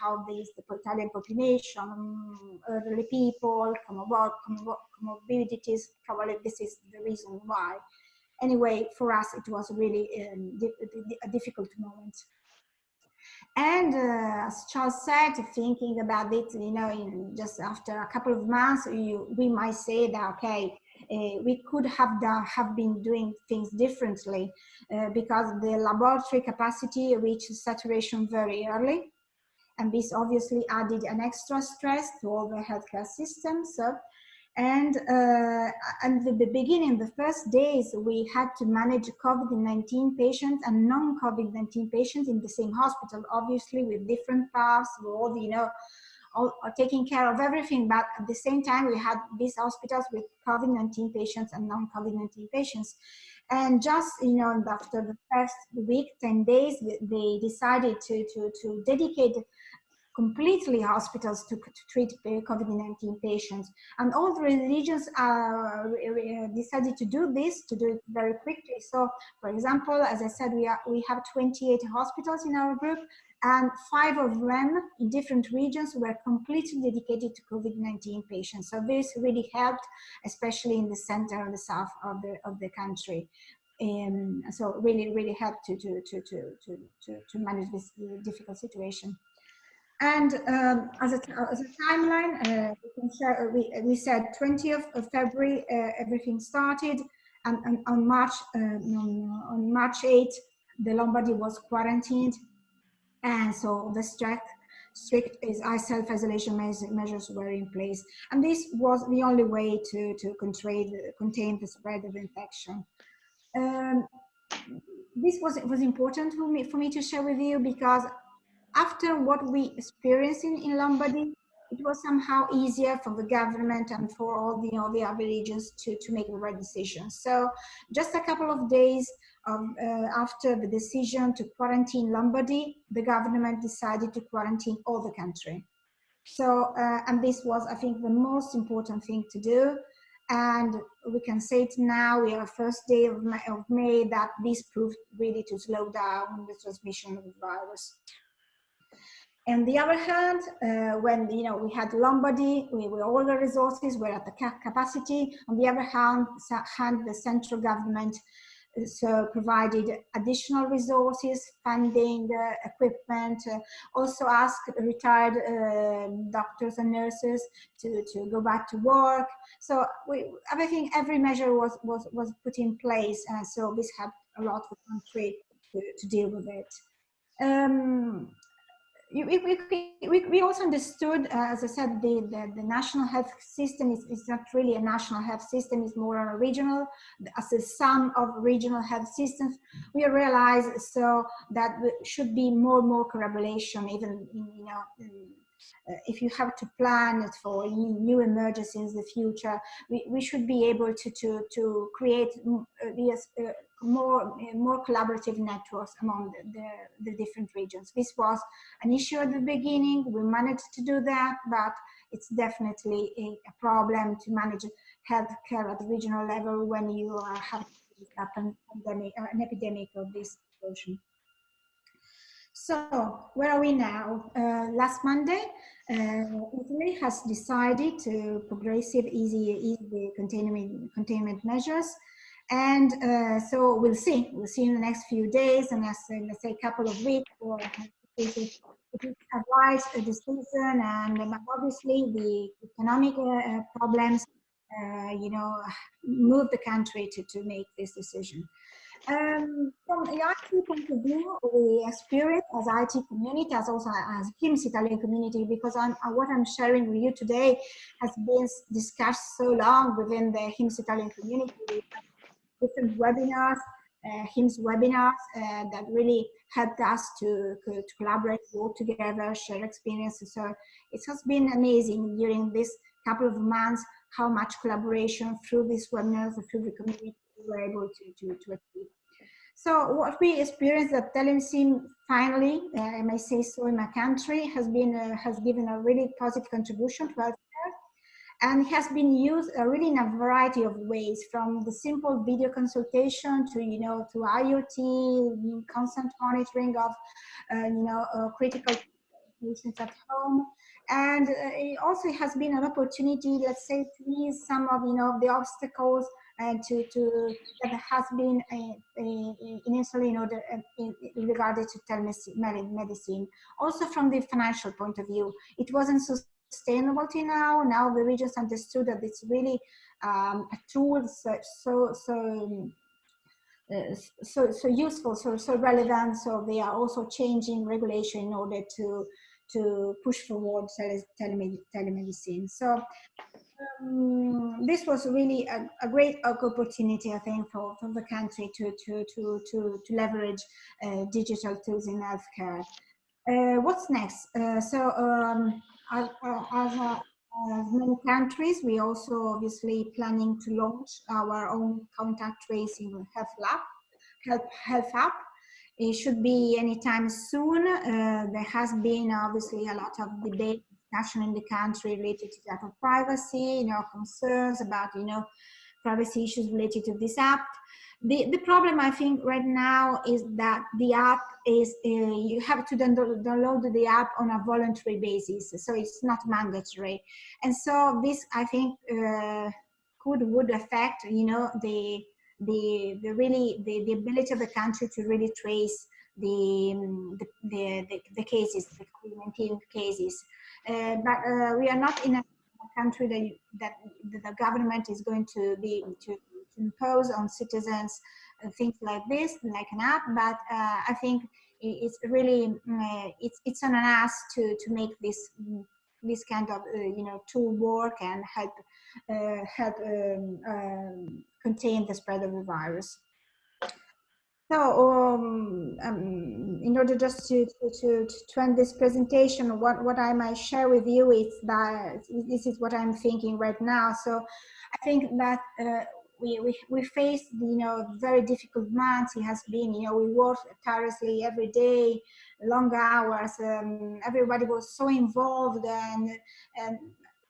how the Italian population, elderly people, comorbidities, probably this is the reason why. Anyway, for us, it was really a difficult moment. And as Charles said, thinking about it, just after a couple of months, we might say that, okay, we could have been doing things differently because the laboratory capacity reached saturation very early. And this obviously added an extra stress to all the healthcare systems. And the beginning, the first days, we had to manage COVID-19 patients and non-COVID-19 patients in the same hospital, obviously with different paths, all taking care of everything. But at the same time, we had these hospitals with COVID-19 patients and non-COVID-19 patients. And just, after the first week, 10 days, they decided to dedicate completely hospitals to treat COVID-19 patients. And all the regions decided to do this, to do it very quickly. So, for example, as I said, we have 28 hospitals in our group, and 5 of them in different regions were completely dedicated to COVID-19 patients. So this really helped, especially in the center and the south of the country. So really helped to manage this difficult situation. And as a timeline, we can share, we said 20th of February, everything started, and on March 8th, the Lombardy was quarantined, and so the strict self-isolation measures were in place, and this was the only way to contain the spread of infection. This was important for me to share with you, because after what we experienced in Lombardy, it was somehow easier for the government and for all the other regions to make the right decisions. So just a couple of days after the decision to quarantine Lombardy, the government decided to quarantine all the country. So, and this was, I think, the most important thing to do. And we can say it now, we are first day of May, that this proved really to slow down the transmission of the virus. On the other hand, when we had Lombardy, all the resources were at the capacity. On the other hand, the central government provided additional resources, funding, equipment, also asked retired doctors and nurses to go back to work. So every measure was put in place, and so this helped a lot for the country to deal with it. We also understood, as I said, the national health system is not really a national health system, it's more a regional, as a sum of regional health systems. We realized so that there should be more collaboration, even if you have to plan it for new emergencies in the future, we should be able to create more collaborative networks among the different regions. This was an issue at the beginning. We managed to do that, but it's definitely a problem to manage healthcare at the regional level when you have an epidemic of this situation. So where are we now? Last Monday, Italy has decided to progressive easy containment measures, and so we'll see in the next few days, and let's say a couple of weeks, or it is a wise decision, and obviously the economic problems, move the country to make this decision. From the IT point of view, we experience as IT community, as also as HIMSS Italian community, because what I'm sharing with you today has been discussed so long within the HIMSS Italian community. We have different webinars, HIMSS webinars that really helped us to collaborate, work together, share experiences. So it has been amazing during this couple of months how much collaboration through these webinars, through the community, we were able to achieve. So what we experienced at telemedicine, finally, I may say so, in my country, has given a really positive contribution to healthcare, and has been used really in a variety of ways, from the simple video consultation to to IoT, constant monitoring of critical patients at home. And it also has been an opportunity, let's say, to ease some of the obstacles and that has been initially in regarded to telemedicine. Also from the financial point of view, it wasn't sustainable till now. Now the regions understood that it's really a tool so useful, so relevant. So they are also changing regulation in order to push forward telemedicine. So this was really a great opportunity, I think, for the country to leverage digital tools in healthcare. What's next? As many countries, we also obviously planning to launch our own contact tracing health app. It should be anytime soon. There has been obviously a lot of debate, discussion in the country related to data privacy, concerns about, privacy issues related to this app. The problem, I think, right now is that the app is, you have to download the app on a voluntary basis, so it's not mandatory. And so this, I think, would affect, the ability of the country to really trace the cases, the COVID-19 cases. But we are not in a country that the government is going to impose on citizens things like this, like an app. But I think it's really it's on us to make this kind of tool work and help contain the spread of the virus. So in order just to end this presentation, what I might share with you is that this is what I'm thinking right now. So I think that we faced very difficult months. It has been, we worked tirelessly every day, long hours. Everybody was so involved, and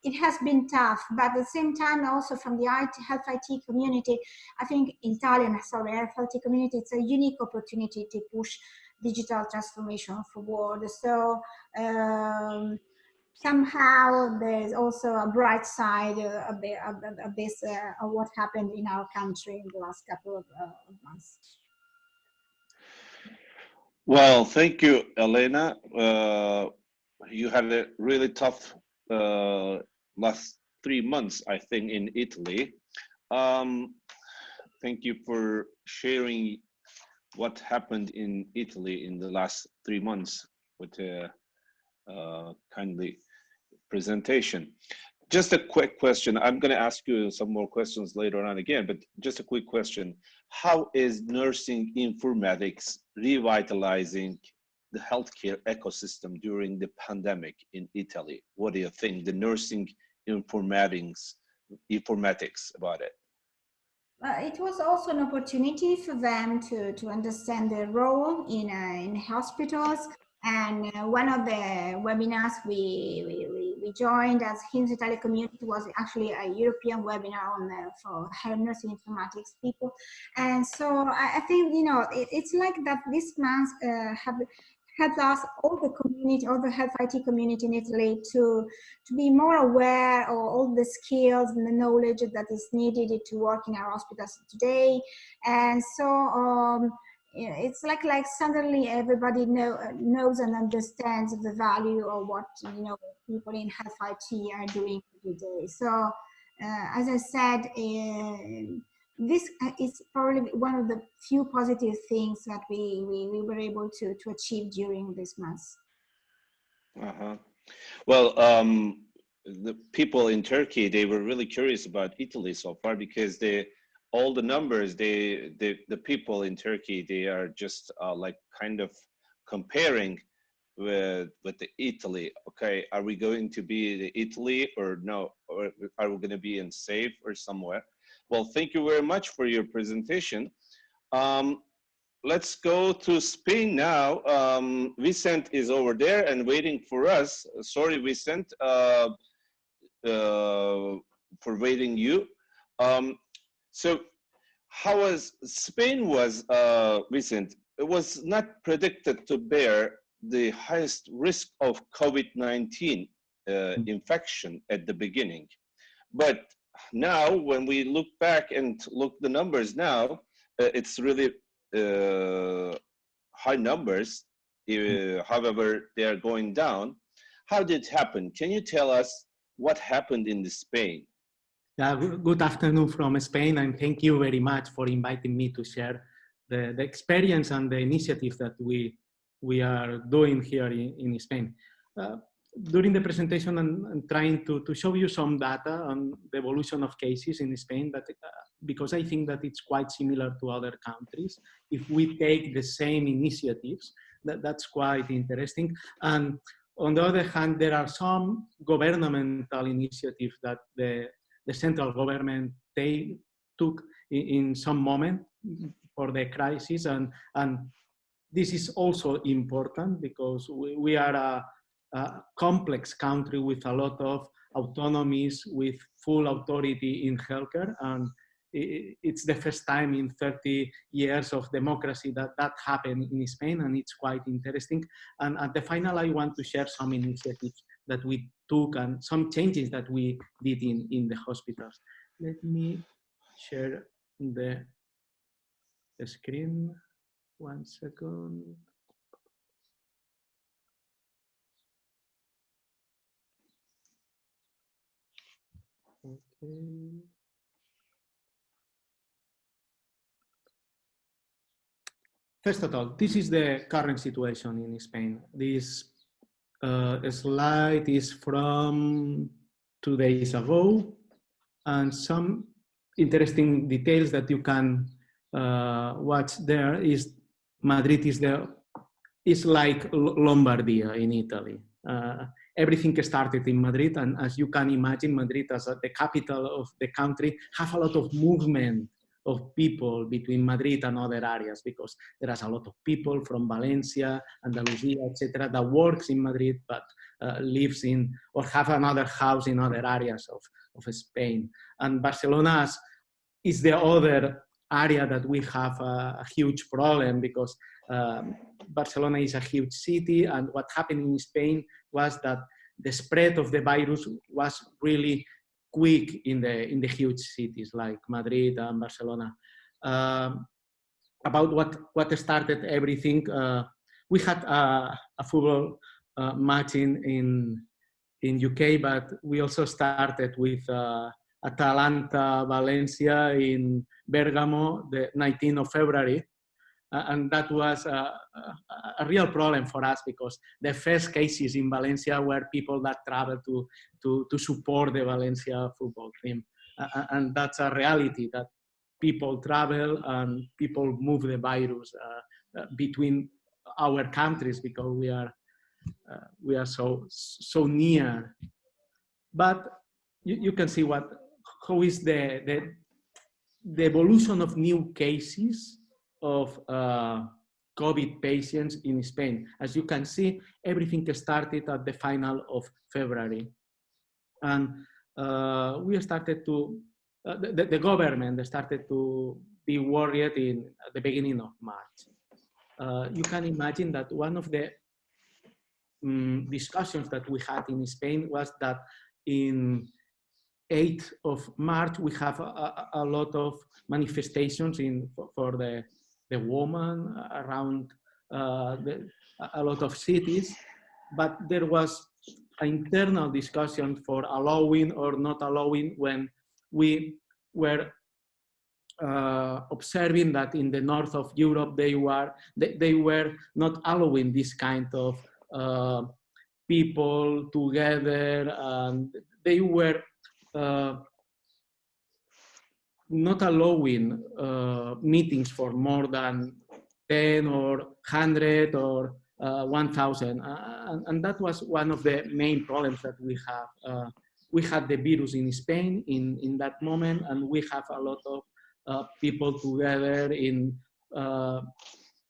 it has been tough. But at the same time, also from the health IT community, I think health IT community, it's a unique opportunity to push digital transformation forward. So somehow there's also a bright side of this, of what happened in our country in the last couple of months. Well, thank you, Elena. You had a really tough last 3 months, I think, in Italy. Thank you for sharing what happened in Italy in the last 3 months with a kindly presentation. Just a quick question. I'm going to ask you some more questions later on again, but just a quick question. How is nursing informatics revitalizing the healthcare ecosystem during the pandemic in Italy? What do you think, the nursing informatics about it? It was also an opportunity for them to understand their role in hospitals. And one of the webinars we joined as HIMSS Italia community was actually a European webinar for nursing informatics people. And so I think, you know, it's like that this month helped us, all the community, all the health IT community in Italy to be more aware of all the skills and the knowledge that is needed to work in our hospitals today. And so, it's like suddenly everybody knows and understands the value of what, you know, people in health IT are doing every day. So as I said, this is probably one of the few positive things that we were able to achieve during this month. Well, the people in Turkey, they were really curious about Italy so far because all the numbers, the people in Turkey, they are just like kind of comparing with the Italy. Okay, are we going to be the Italy or no? Or are we going to be in safe or somewhere? Well, thank you very much for your presentation. Let's go to Spain now. Vicent is over there and waiting for us. Sorry, Vicent, for waiting you. So how was Spain Vicent, it was not predicted to bear the highest risk of COVID-19 infection at the beginning. But now when we look back and look the numbers now, it's really high numbers. However, they are going down. How did it happen? Can you tell us what happened in Spain? Good afternoon from Spain, and thank you very much for inviting me to share the experience and the initiative that we are doing here in Spain. During the presentation, I'm trying to show you some data on the evolution of cases in Spain, because I think that it's quite similar to other countries. If we take the same initiatives, that's quite interesting. And on the other hand, there are some governmental initiatives that the central government took in some moment for the crisis, and this is also important because we are a complex country with a lot of autonomies, with full authority in healthcare, and it's the first time in 30 years of democracy that happened in Spain, and it's quite interesting. And at the final, I want to share some initiatives that we took and some changes that we did in the hospitals. Let me share the screen. 1 second. Okay. First of all, this is the current situation in Spain. This slide is from 2 days ago, and some interesting details that you can watch there is Madrid is like Lombardia in Italy. Everything started in Madrid, and as you can imagine, Madrid as the capital of the country have a lot of movement of people between Madrid and other areas, because there is a lot of people from Valencia, Andalusia, etc., that works in Madrid but lives in or have another house in other areas of Spain. And Barcelona is the other area that we have a huge problem, because Barcelona is a huge city, and what happened in Spain was that the spread of the virus was really quick in the huge cities like Madrid and Barcelona. About what started everything, we had a football match in UK, but we also started with Atalanta Valencia in Bergamo, the 19th of February. And that was a real problem for us, because the first cases in Valencia were people that traveled to support the Valencia football team. And that's a reality, that people travel and people move the virus between our countries, because we are so near. But you can see how is the evolution of new cases of COVID patients in Spain. As you can see, everything started at the final of February. And we started to, the government started to be worried at the beginning of March. You can imagine that one of the discussions that we had in Spain was that in 8th of March, we have a lot of manifestations for the women around a lot of cities, but there was an internal discussion for allowing or not allowing, when we were observing that in the north of Europe, they were not allowing this kind of people together, and they were not allowing meetings for more than 10 or 100 or 1,000. And that was one of the main problems that we have. We had the virus in Spain in that moment, and we have a lot of people together in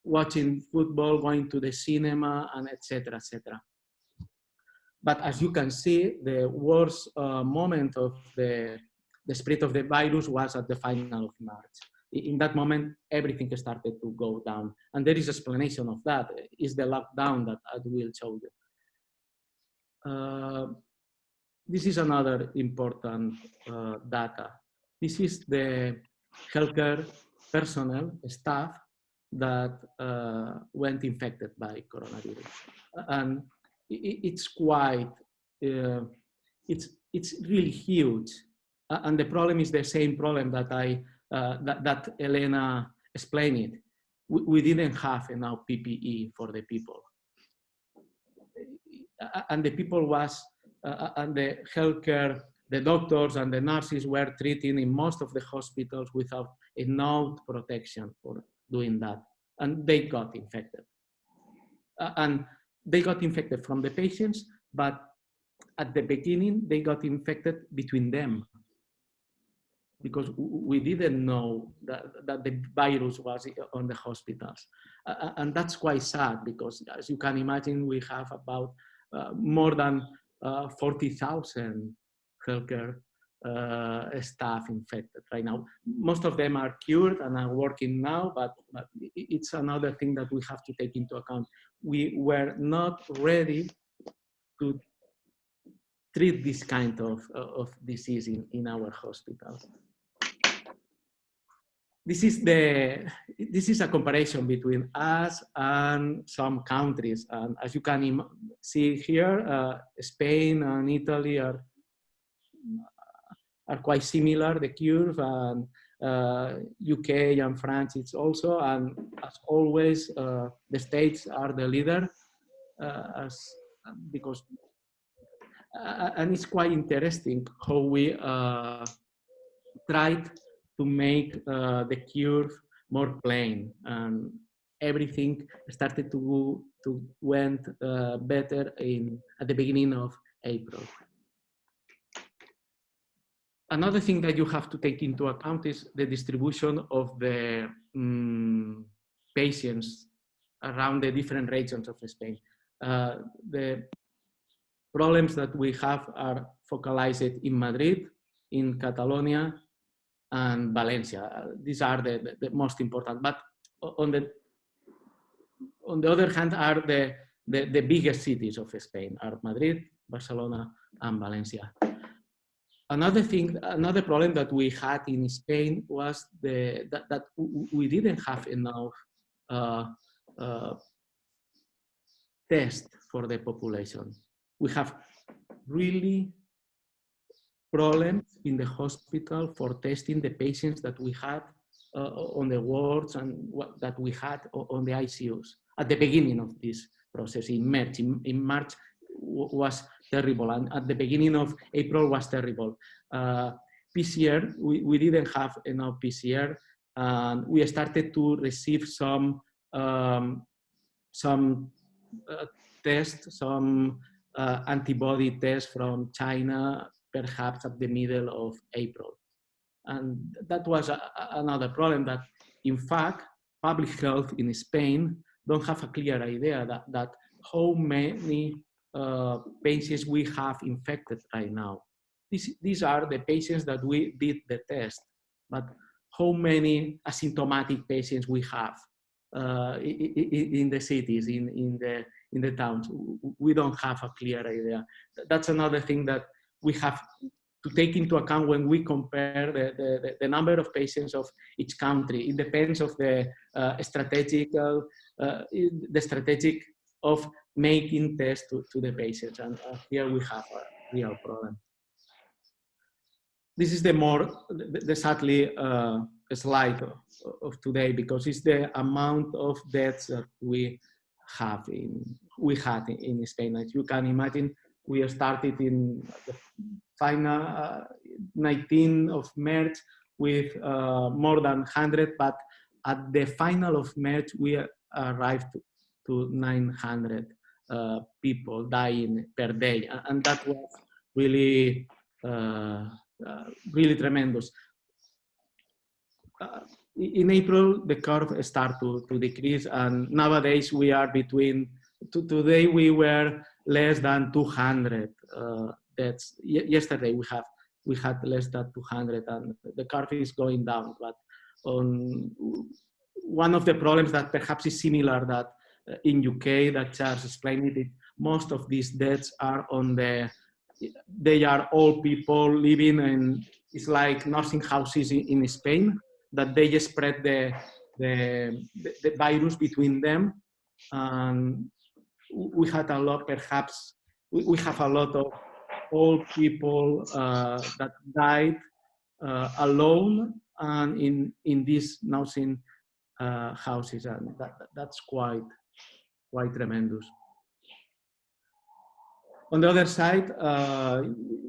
watching football, going to the cinema, and etc., etc. But as you can see, the worst moment of the spread of the virus was at the final of March. In that moment, everything started to go down. And there is explanation of that. It's the lockdown that I will show you. This is another important data. This is the healthcare personnel, staff, that went infected by coronavirus. And it's quite, it's really huge. And the problem is the same problem that that Elena explained it. We didn't have enough PPE for the people. And the people was, and the healthcare, the doctors and the nurses were treating in most of the hospitals without enough protection for doing that. And they got infected. And they got infected from the patients, but at the beginning, they got infected between them, because we didn't know that the virus was on the hospitals. And that's quite sad, because as you can imagine, we have about more than 40,000 healthcare staff infected right now. Most of them are cured and are working now, but it's another thing that we have to take into account. We were not ready to treat this kind of disease in our hospitals. This is a comparison between us and some countries. And as you can see here, Spain and Italy are quite similar, the curve, and UK and France it's also, and as always, the States are the leader, because, and it's quite interesting how we tried to make the curve more plain, and everything started to went better at the beginning of April. Another thing that you have to take into account is the distribution of the patients around the different regions of Spain. The problems that we have are focalized in Madrid, in Catalonia, and Valencia. These are the most important. But on the other hand, are the biggest cities of Spain, are Madrid, Barcelona, and Valencia. Another problem that we had in Spain was that we didn't have enough tests for the population. We have really problems in the hospital for testing the patients that we had on the wards and what that we had on the ICUs at the beginning of this process in March. In March was terrible, and at the beginning of April was terrible. PCR, we didn't have enough PCR, and we started to receive some tests, some antibody tests from China, perhaps at the middle of April. And that was another problem, that in fact, public health in Spain don't have a clear idea that how many patients we have infected right now. These are the patients that we did the test, but how many asymptomatic patients we have in the cities, in the towns. We don't have a clear idea. That's another thing that we have to take into account when we compare the number of patients of each country. It depends of the strategic of making tests to the patients, and here we have a real problem. This is the sadly slide of today, because it's the amount of deaths that we had in Spain. As you can imagine, we started in the final 19th of March with more than 100, but at the final of March, we arrived to 900 people dying per day. And that was really, really tremendous. In April, the curve started to decrease, and nowadays we are today we were less than 200 deaths. Yesterday we had less than 200, and the curve is going down. But one of the problems that perhaps is similar that in UK, that Charles explained it, most of these deaths are they are old people living in, it's like nursing houses in Spain, that they just spread the virus between them. And we had a lot, perhaps, we have a lot of old people that died alone and in these nursing houses, and that's quite tremendous. On the other side,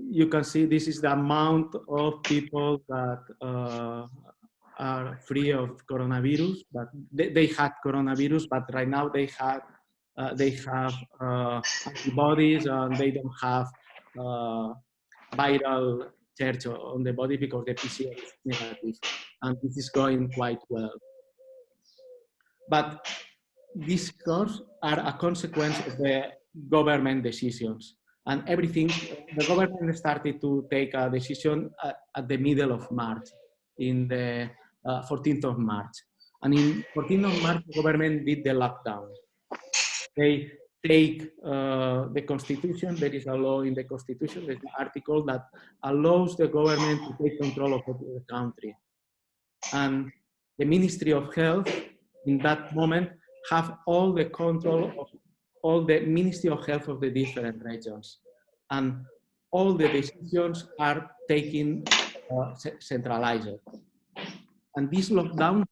you can see this is the amount of people that are free of coronavirus, but they had coronavirus, but right now they have antibodies, and they don't have viral charge on the body because the PCR is negative, and this is going quite well. But these curves are a consequence of the government decisions, and everything. The government started to take a decision at the middle of March, in the 14th of March. And in 14th of March, the government did the lockdown. They take the constitution. There is a law in the constitution, there's an article that allows the government to take control of the country. And the Ministry of Health in that moment have all the control of all the Ministry of Health of the different regions. And all the decisions are taken centralized. And this lockdown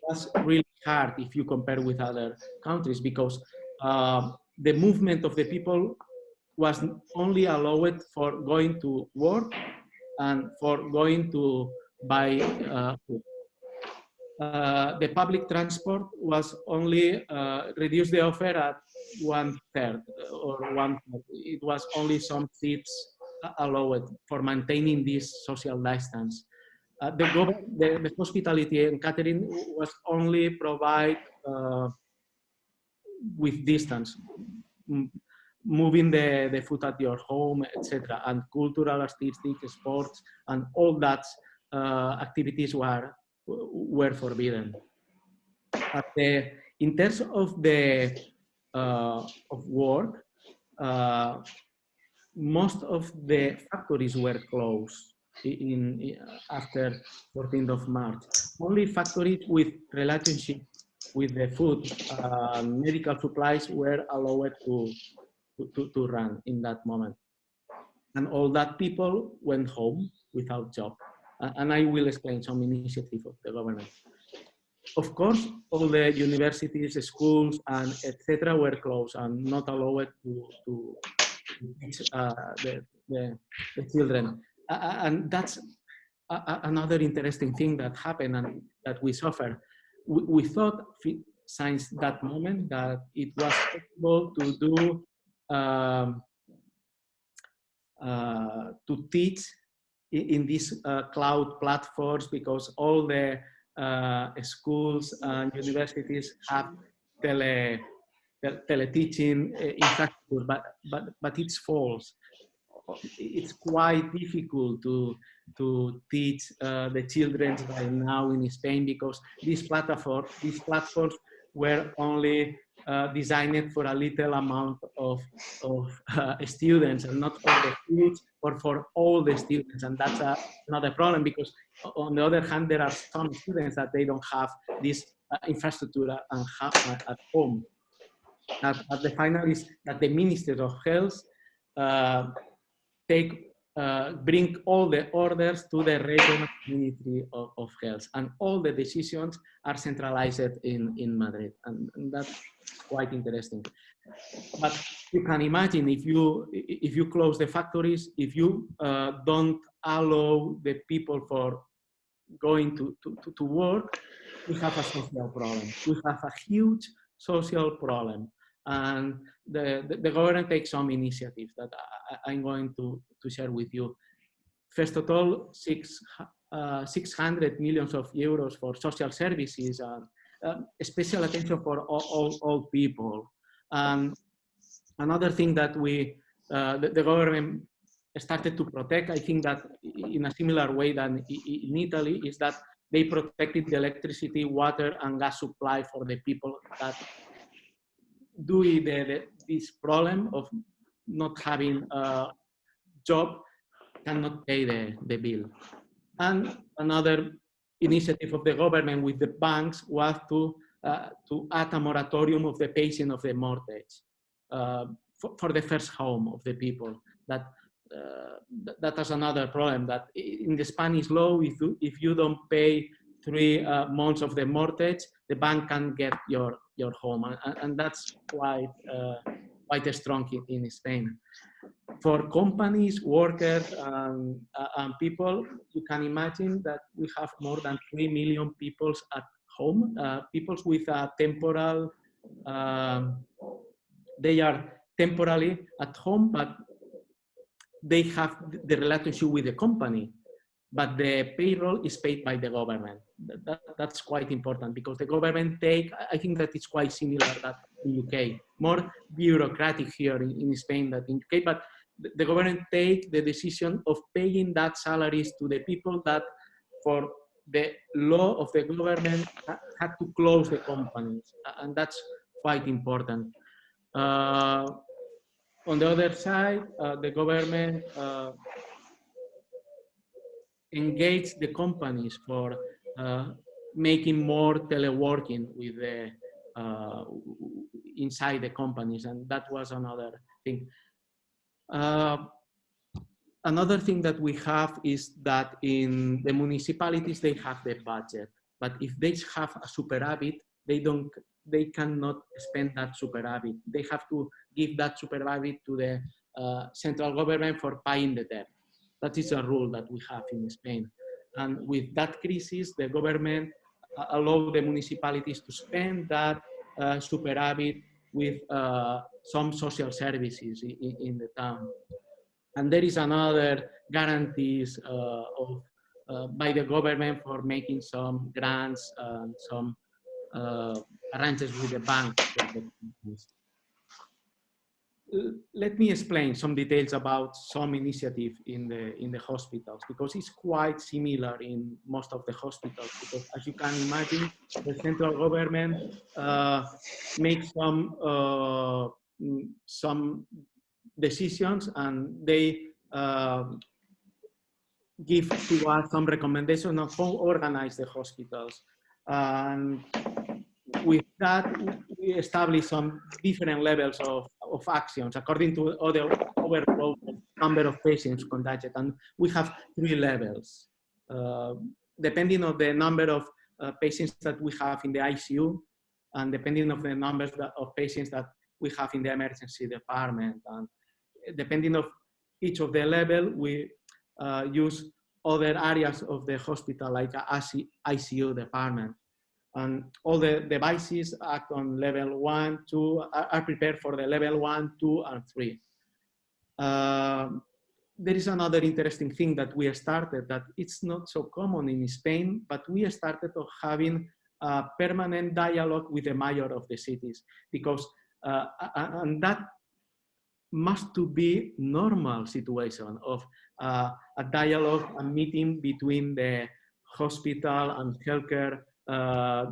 was really hard if you compare with other countries, because the movement of the people was only allowed for going to work and for going to buy food. The public transport was only reduced the offer at 1/3 or 1/3. It was only some seats allowed for maintaining this social distance. The hospitality and catering was only provide with distance, moving the food at your home, etc. And cultural, artistic, sports, and all that activities were forbidden. But in terms of work, most of the factories were closed after 14th of March. Only factories with relationship with the food, medical supplies were allowed to run in that moment. And all that people went home without job. And I will explain some initiative of the government. Of course, all the universities, schools, and etc. were closed and not allowed to teach the children. And that's another interesting thing that happened and that we suffered. We thought since that moment that it was possible to do to teach in these cloud platforms, because all the schools and universities have teleteaching infrastructure, but it's false. It's quite difficult to teach the children right now in Spain, because these platforms were only designed for a little amount of students, and not for the huge or for all the students. And that's another problem, because on the other hand, there are some students that they don't have this infrastructure at home. At the final is that the Minister of Health bring all the orders to the regional Ministry of Health, and all the decisions are centralized in Madrid, and that's quite interesting. But you can imagine if you close the factories, if you don't allow the people for going to work, we have a social problem. We have a huge social problem. And the government takes some initiatives that I'm going to share with you. First of all, 600 million euros for social services, and special attention for all people. Another thing that the government started to protect, I think that in a similar way than in Italy, is that they protected the electricity, water, and gas supply for the people that do this problem of not having a job, cannot pay the bill. And another initiative of the government with the banks was to add a moratorium of the paying of the mortgage for the first home of the people. That is another problem, that in the Spanish law, if you don't pay 3 months of the mortgage, the bank can get your home, and that's quite strong in Spain. For companies, workers, and people, you can imagine that we have more than 3 million people at home, people with a temporal, they are temporarily at home, but they have the relationship with the company, but the payroll is paid by the government. That's quite important, because the government I think that it's quite similar that in UK, more bureaucratic here in Spain than in UK, but the government take the decision of paying that salaries to the people that, for the law of the government, had to close the companies, and that's quite important. On the other side, the government engage the companies for making more teleworking with the inside the companies, and that was another thing. Another thing that we have is that in the municipalities they have the budget, but if they have a superávit, they cannot spend that superávit. They have to give that superávit to the central government for paying the debt. That is a rule that we have in Spain. And with that crisis, the government allowed the municipalities to spend that superávit with some social services in the town. And there is another guarantees by the government for making some grants and some arrangements with the bank. Let me explain some details about some initiative in the hospitals, because it's quite similar in most of the hospitals. Because as you can imagine, the central government makes some decisions, and they give to us some recommendations on how to organize the hospitals. And with that, we establish some different levels of actions according to the overall number of patients conducted. And we have 3 levels. Depending on the number of patients that we have in the ICU, and depending on the numbers of patients that we have in the emergency department. And depending on each of the level, we use other areas of the hospital, like ICU department. And all the devices act on level 1, 2, are prepared for the level 1, 2, and 3. There is another interesting thing that we started that it's not so common in Spain, but we started of having a permanent dialogue with the mayor of the cities, because and that must to be normal situation of a dialogue, a meeting between the hospital and healthcare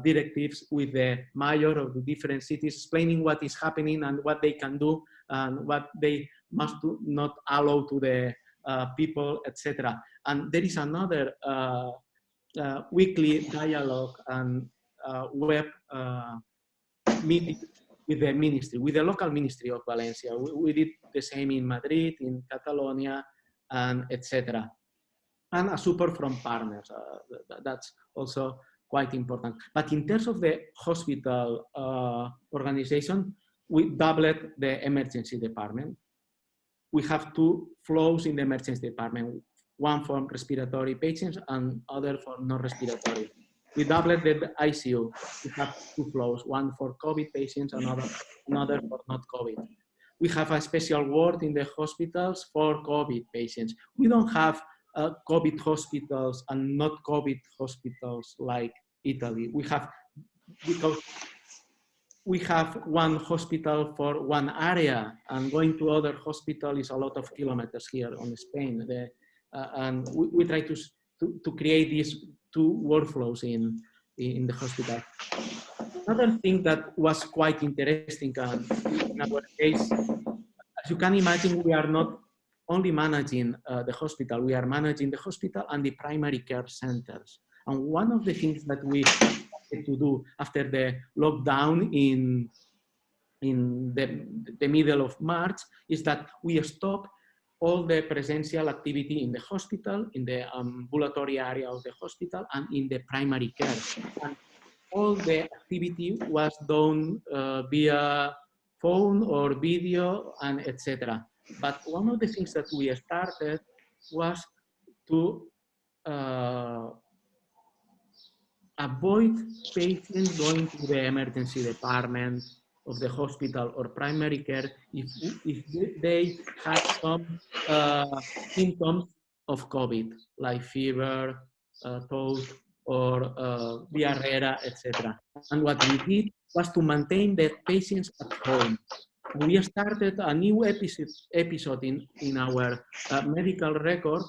directives with the mayor of the different cities, explaining what is happening and what they can do and what they must do, not allow to the people, etc. And there is another weekly dialogue and web meeting with the ministry, with the local ministry of Valencia. We did the same in Madrid, in Catalonia, and etc. And a support from partners. That's also quite important. But in terms of the hospital organization, we doubled the emergency department. We have 2 flows in the emergency department, one for respiratory patients and other for non-respiratory. We doubled the ICU. We have 2 flows, one for COVID patients, another for not COVID. We have a special ward in the hospitals for COVID patients. We don't have COVID hospitals and not COVID hospitals like Italy. We have, because we have one hospital for one area, and going to other hospital is a lot of kilometers here on Spain. And we try to create these 2 workflows in the hospital. Another thing that was quite interesting in our case, as you can imagine, we are not only managing the hospital, we are managing the hospital and the primary care centers. And one of the things that we had to do after the lockdown in the middle of March is that we stopped all the presential activity in the hospital, in the ambulatory area of the hospital, and in the primary care. And all the activity was done via phone or video and etc. But one of the things that we started was to avoid patients going to the emergency department of the hospital or primary care if they had some symptoms of COVID, like fever, throat, or diarrhea, etc. And what we did was to maintain the patients at home. We started a new episode in our medical record,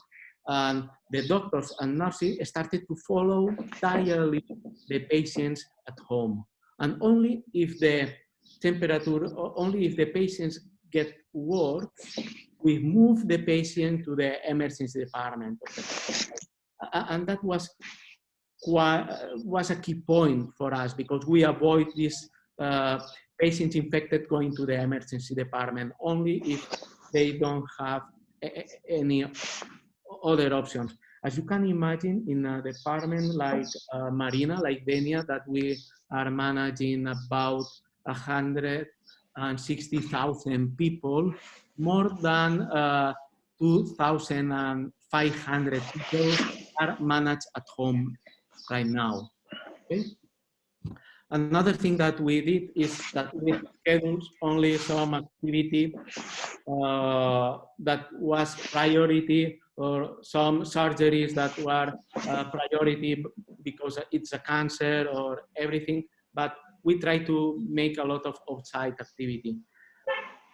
and the doctors and nurses started to follow daily the patients at home. And only if the temperature, only if the patients get worse, we move the patient to the emergency department. And that was a key point for us, because we avoid these patients infected going to the emergency department only if they don't have any other options. As you can imagine, in a department like Marina, like Denia, that we are managing about 160,000 people, more than 2,500 people are managed at home right now. Okay? Another thing that we did is that we scheduled only some activity that was priority, or some surgeries that were priority because it's a cancer or everything, but we try to make a lot of outside activity.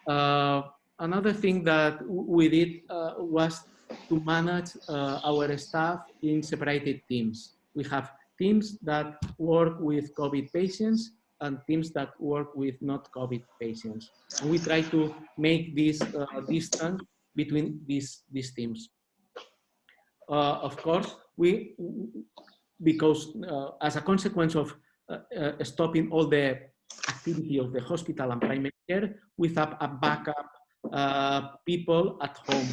Another thing that we did was to manage our staff in separated teams. We have teams that work with COVID patients and teams that work with not COVID patients. And we try to make this distance between these teams. Of course, because as a consequence of stopping all the activity of the hospital and primary care, we have a backup people at home,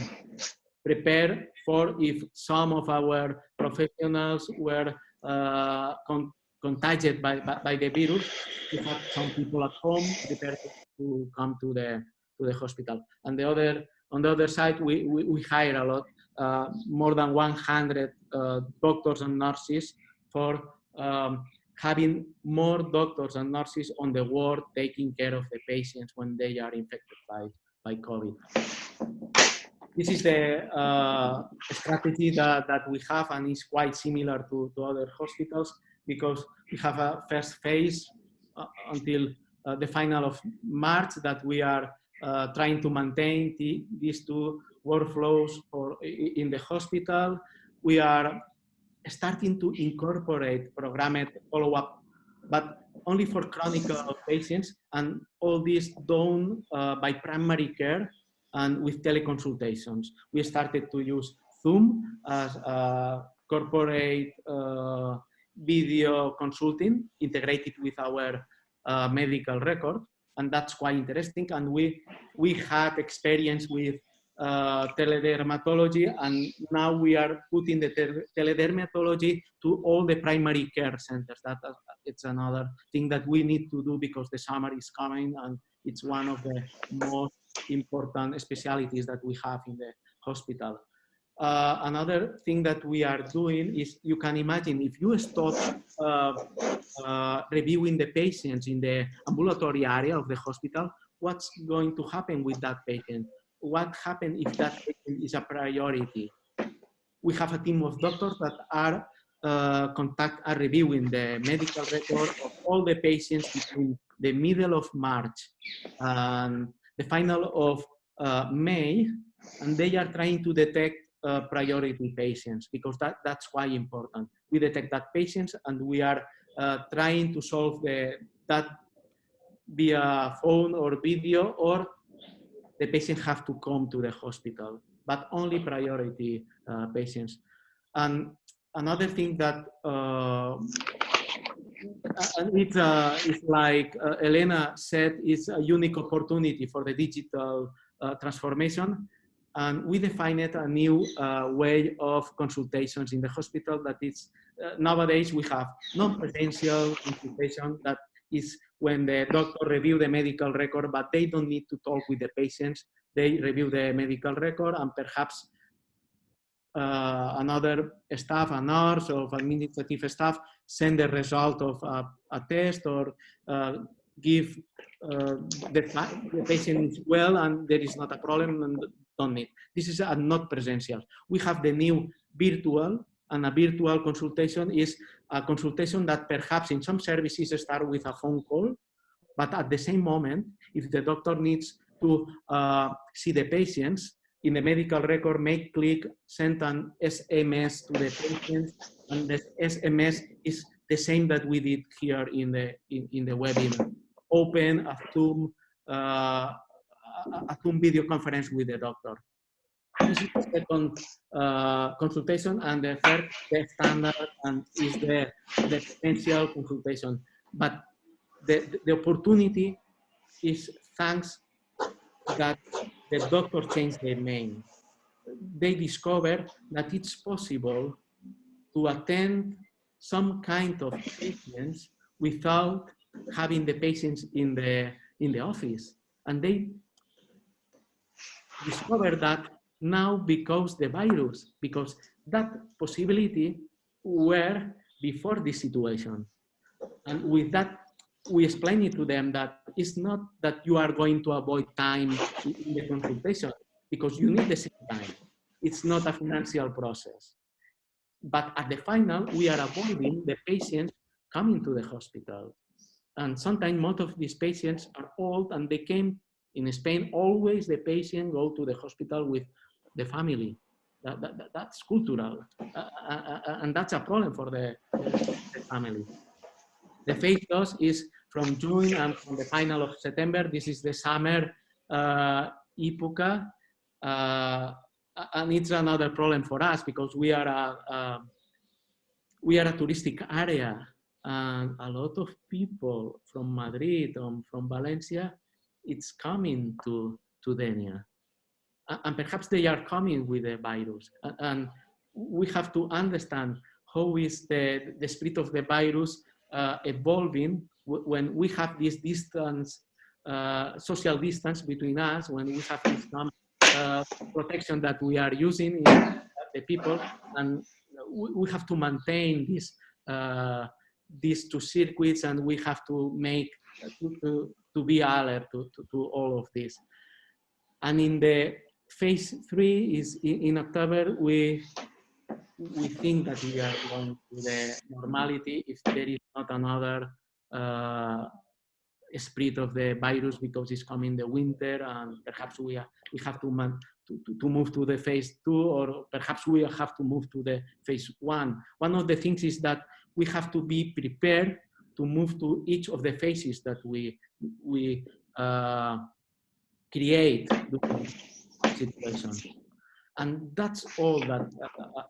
prepared for if some of our professionals were contagious by the virus, we have some people at home prepared to come to the hospital. And on the other side, we hire a lot, more than 100 doctors and nurses for having more doctors and nurses on the ward taking care of the patients when they are infected by COVID. This is the strategy that we have, and is quite similar to other hospitals, because we have a first phase until the final of March that we are trying to maintain these two workflows in the hospital. We are starting to incorporate programmed follow-up, but only for chronic patients, and all this done by primary care and with teleconsultations. We started to use Zoom as a corporate video consulting integrated with our medical record, and that's quite interesting. And we had experience with teledermatology, and now we are putting the teledermatology to all the primary care centers. It's another thing that we need to do, because the summer is coming, and it's one of the most important specialties that we have in the hospital. Another thing that we are doing is, you can imagine, if you stop reviewing the patients in the ambulatory area of the hospital, what's going to happen with that patient? What happens if that patient is a priority? We have a team of doctors that are reviewing the medical record of all the patients between the middle of March and the final of May, and they are trying to detect priority patients, because that's quite important. We detect that patients, and we are trying to solve that via phone or video, or the patient have to come to the hospital, but only priority patients. And another thing that it's like Elena said, is a unique opportunity for the digital transformation. And we defined a new way of consultations in the hospital that is, nowadays we have non-presential consultation, that is when the doctor review the medical record, but they don't need to talk with the patients. They review the medical record, and perhaps another staff, a nurse or administrative staff, send the result of a test, or give the patient is well and there is not a problem and don't need. This is not presential. We have the new virtual, and a virtual consultation is a consultation that perhaps in some services start with a phone call, but at the same moment, if the doctor needs to see the patients, in the medical record, make click, send an SMS to the patient, and the SMS is the same that we did here in the webinar. Open a Zoom video conference with the doctor. This is the second consultation, and the third, the standard, and is the potential consultation. But the opportunity is thanks that the doctor changed their name. They discovered that it's possible to attend some kind of patients without having the patients in the office. And they discovered that now because the virus, because that possibility were before this situation. And with that, we explained it to them that it's not that you are going to avoid time in the consultation, because you need the same time. It's not a financial process. But at the final, we are avoiding the patients coming to the hospital. And sometimes most of these patients are old, and they came in Spain, always the patient go to the hospital with the family. That's cultural. And that's a problem for the family. The phase 2 is from June and from the final of September. This is the summer epoca. And it's another problem for us, because we are a touristic area, and a lot of people from Madrid and from Valencia, it's coming to Denia. And perhaps they are coming with the virus. And we have to understand how is the spread of the virus evolving when we have this distance, social distance between us, when we have some protection that we are using in the people, and we have to maintain this these two circuits, and we have to make to be alert to all of this. And in the phase 3 is in October, we think that we are going to the normality if there is not another spread of the virus, because it's coming the winter, and perhaps we have to move to the phase 2, or perhaps we have to move to the phase 1. One of the things is that we have to be prepared to move to each of the phases that we create during the situation. And that's all that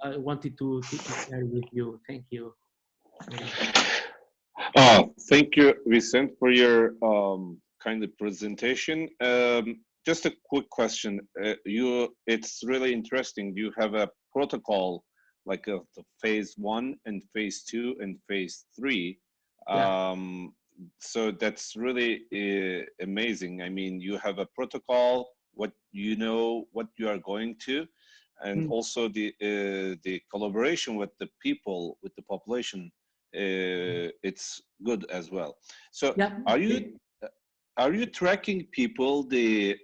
I wanted to share with you. Thank you. Thank you, Vicente, for your kind of presentation. Just a quick question. It's really interesting. You have a protocol like the phase 1 and phase 2 and phase 3. Yeah. So that's really amazing. I mean, you have a protocol, what you know, what you are going to, and also the collaboration with the people, with the population. It's good as well. So yeah. are you tracking people, the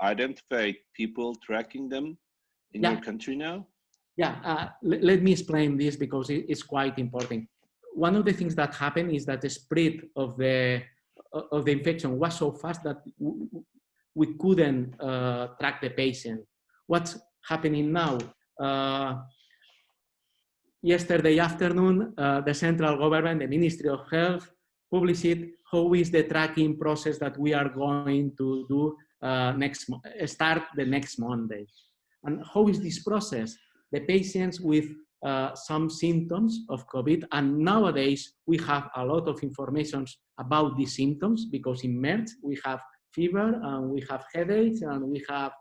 identified people, tracking them in your country now? Yeah, let me explain this because it's quite important. One of the things that happened is that the spread of the infection was so fast that we couldn't track the patient. What's happening now? Yesterday afternoon, the central government, the Ministry of Health, published how is the tracking process that we are going to do start the next Monday. And how is this process? The patients with some symptoms of COVID, and nowadays we have a lot of information about these symptoms, because in March we have fever and we have headaches and we have,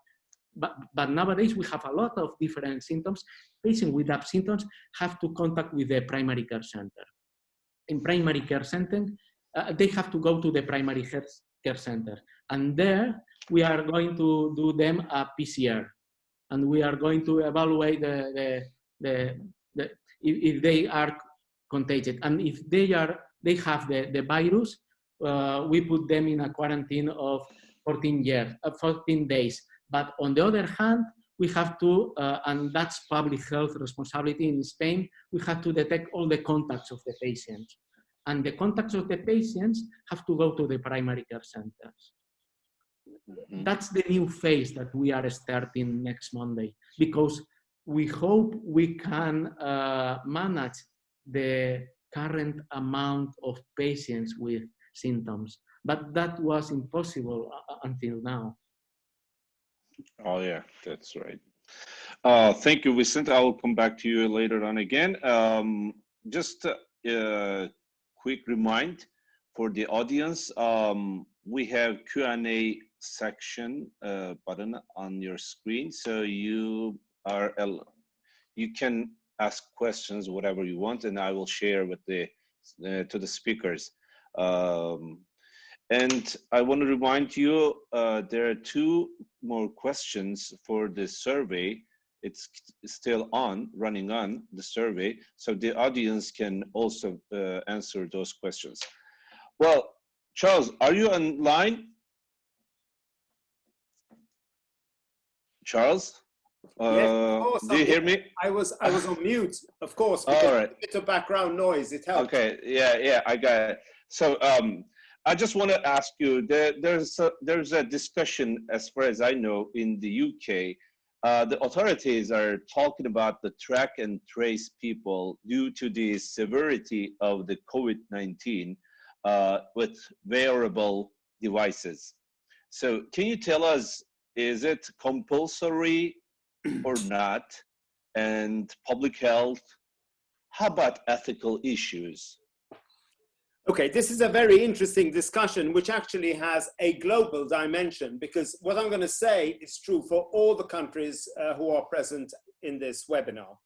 but nowadays we have a lot of different symptoms. Patients with that symptoms have to contact with the primary care center. In primary care center, they have to go to the primary care center, and there we are going to do them a PCR, and we are going to evaluate if they are contagious, and if they have the virus, we put them in a quarantine of 14 days. But on the other hand, we have to, and that's public health responsibility in Spain, we have to detect all the contacts of the patients. And the contacts of the patients have to go to the primary care centers. That's the new phase that we are starting next Monday, because we hope we can manage the current amount of patients with symptoms, but that was impossible until now. Oh yeah, that's right. Thank you, Vicente. I will come back to you later on again. Just a quick remind for the audience, we have Q&A section button on your screen, so you can ask questions, whatever you want, and I will share with to the speakers. And I want to remind you, there are 2 more questions for the survey. It's still running on the survey, so the audience can also answer those questions. Well, Charles, are you online? Charles? Yes, of course. Do you hear me? I was on mute, of course, because all right. a bit of background noise, it helps. Okay, yeah, I got it. So I just want to ask you, there's a discussion, as far as I know, in the UK. The authorities are talking about the track and trace people due to the severity of the COVID-19 with wearable devices. So can you tell us, is it compulsory or not? And public health, how about ethical issues? Okay, this is a very interesting discussion, which actually has a global dimension, because what I'm going to say is true for all the countries who are present in this webinar.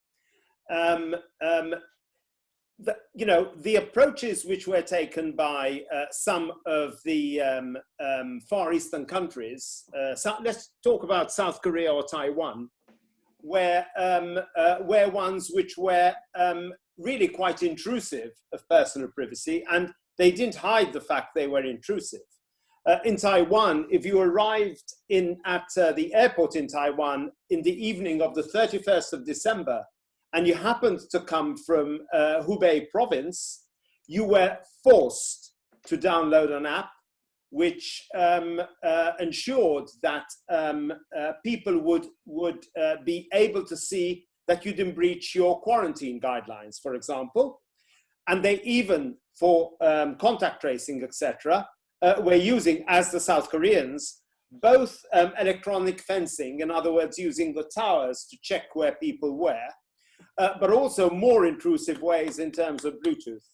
the approaches which were taken by some of the Far Eastern countries, let's talk about South Korea or Taiwan, were ones which were really quite intrusive of personal privacy, and they didn't hide the fact they were intrusive. In Taiwan, if you arrived at the airport in Taiwan in the evening of the 31st of December, and you happened to come from Hubei province, you were forced to download an app which ensured that people would be able to see that you didn't breach your quarantine guidelines, for example. And they even, for contact tracing, etc., were using, as the South Koreans, both electronic fencing, in other words, using the towers to check where people were, but also more intrusive ways in terms of Bluetooth.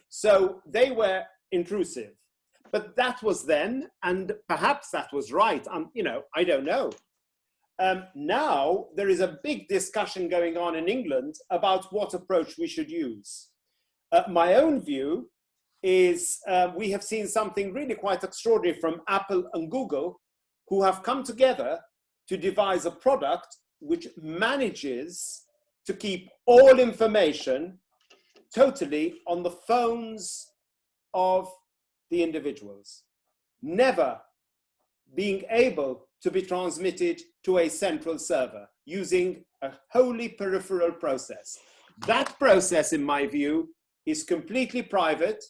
So they were intrusive. But that was then, and perhaps that was right. I don't know. Now there is a big discussion going on in England about what approach we should use. My own view is we have seen something really quite extraordinary from Apple and Google, who have come together to devise a product which manages to keep all information totally on the phones of the individuals, never being able to be transmitted to a central server using a wholly peripheral process. That process, in my view, is completely private,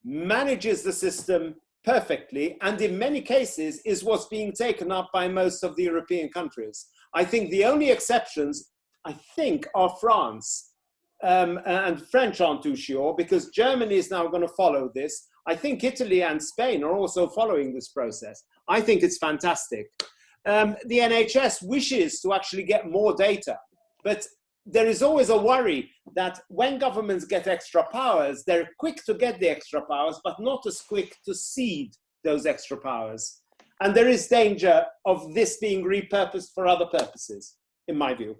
manages the system perfectly, and in many cases is what's being taken up by most of the European countries. I think the only exceptions, are France, and French aren't too sure, because Germany is now going to follow this. I think Italy and Spain are also following this process. I think it's fantastic. The NHS wishes to actually get more data, but there is always a worry that when governments get extra powers, they're quick to get the extra powers, but not as quick to cede those extra powers. And there is danger of this being repurposed for other purposes, in my view.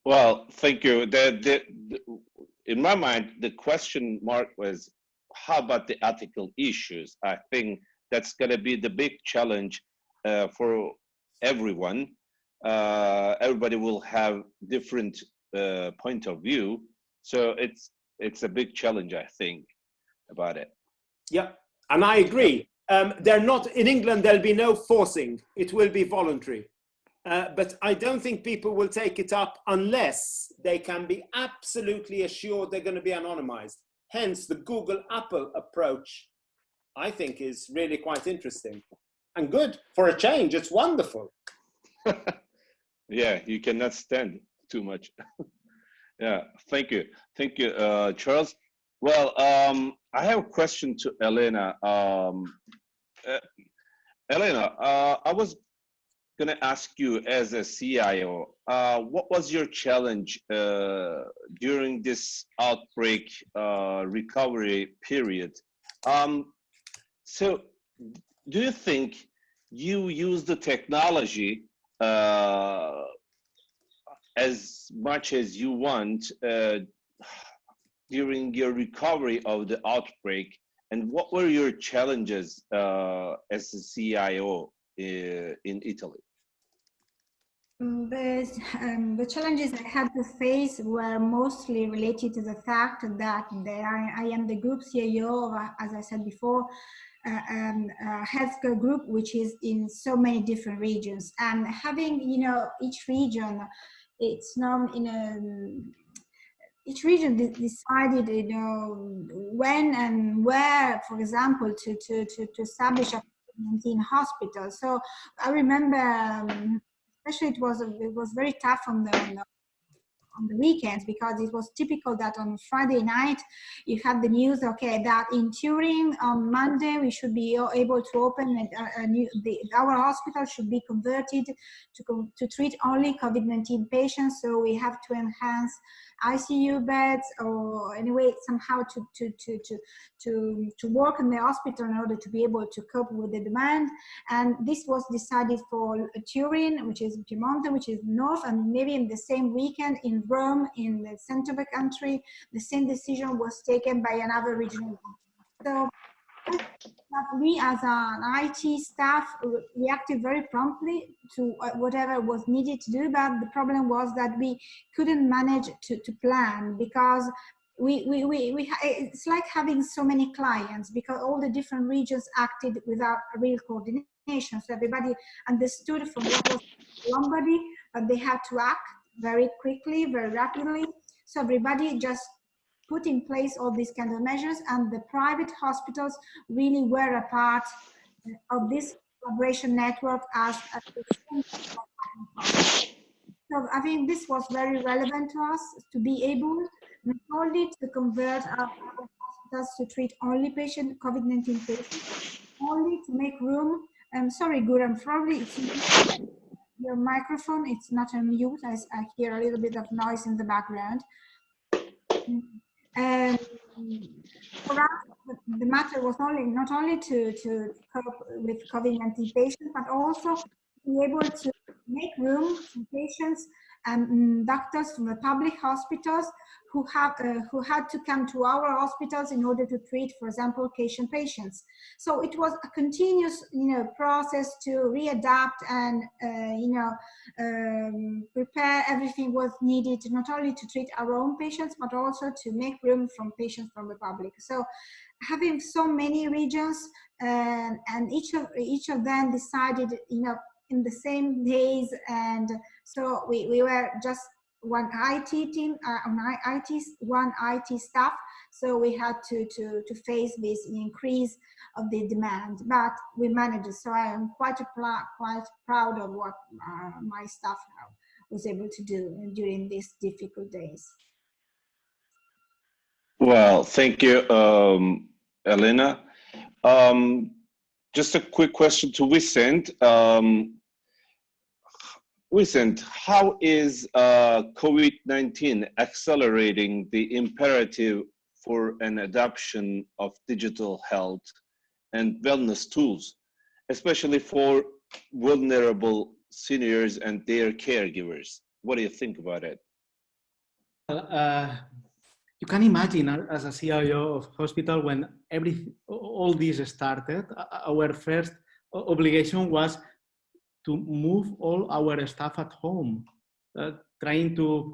Well, thank you. In my mind, the question mark was, how about the ethical issues? I think that's going to be the big challenge for everyone. Everybody will have different point of view, so it's a big challenge, I think, about it. Yeah, and I agree. They're not in England. There'll be no forcing; it will be voluntary. But I don't think people will take it up unless they can be absolutely assured they're going to be anonymized. Hence, the Google-Apple approach, I think, is really quite interesting and good for a change. It's wonderful. Yeah, you cannot stand too much. Yeah, thank you, Charles. Well, I have a question to Elena. Elena, I was going to ask you, as a CIO, what was your challenge during this outbreak recovery period? So, do you think you use the technology as much as you want during your recovery of the outbreak, and what were your challenges as a CIO in Italy? The challenges I had to face were mostly related to the fact that I am the group CIO of, as I said before, a healthcare group which is in so many different regions, and having each region, it's known in each region decided when and where, for example, to establish a COVID-19 hospital. So I remember, especially it was very tough on the weekends, because it was typical that on Friday night you had the news, that in Turin on Monday we should be able to open our hospital should be converted to treat only COVID-19 patients. So we have to enhance ICU beds, or anyway somehow to work in the hospital in order to be able to cope with the demand. And this was decided for Turin, which is Piemonte, which is north, and maybe in the same weekend in in Rome, in the center of the country, the same decision was taken by another regional. So we as an IT staff reacted very promptly to whatever was needed to do, but the problem was that we couldn't manage to plan, because it's like having so many clients, because all the different regions acted without a real coordination. So everybody understood from what was Lombardy, but they had to act very quickly, very rapidly. So everybody just put in place all these kind of measures, and the private hospitals really were a part of this collaboration network as so I think this was very relevant to us, to be able not only to convert our hospitals to treat only COVID-19 patients, only to make room. I'm sorry, Guram, probably it's your microphone, it's not on mute. I hear a little bit of noise in the background. And for us, the matter was not only to cope with COVID-19 patients, but also to be able to make room for patients and doctors from the public hospitals who had to come to our hospitals in order to treat, for example, Asian patients. So it was a continuous, process to readapt and, prepare everything was needed, not only to treat our own patients, but also to make room from patients from the public. So having so many regions and each of them decided, in the same days, and so we were just one IT team, one IT staff. So we had to face this increase of the demand, but we managed it. So I am quite proud of what my staff was able to do during these difficult days. Well, thank you, Elena. Just a quick question to Vicent. Vicent, how is COVID-19 accelerating the imperative for an adoption of digital health and wellness tools, especially for vulnerable seniors and their caregivers? What do you think about it? You can imagine, as a CIO of hospital, when all this started, our first obligation was to move all our staff at home, trying to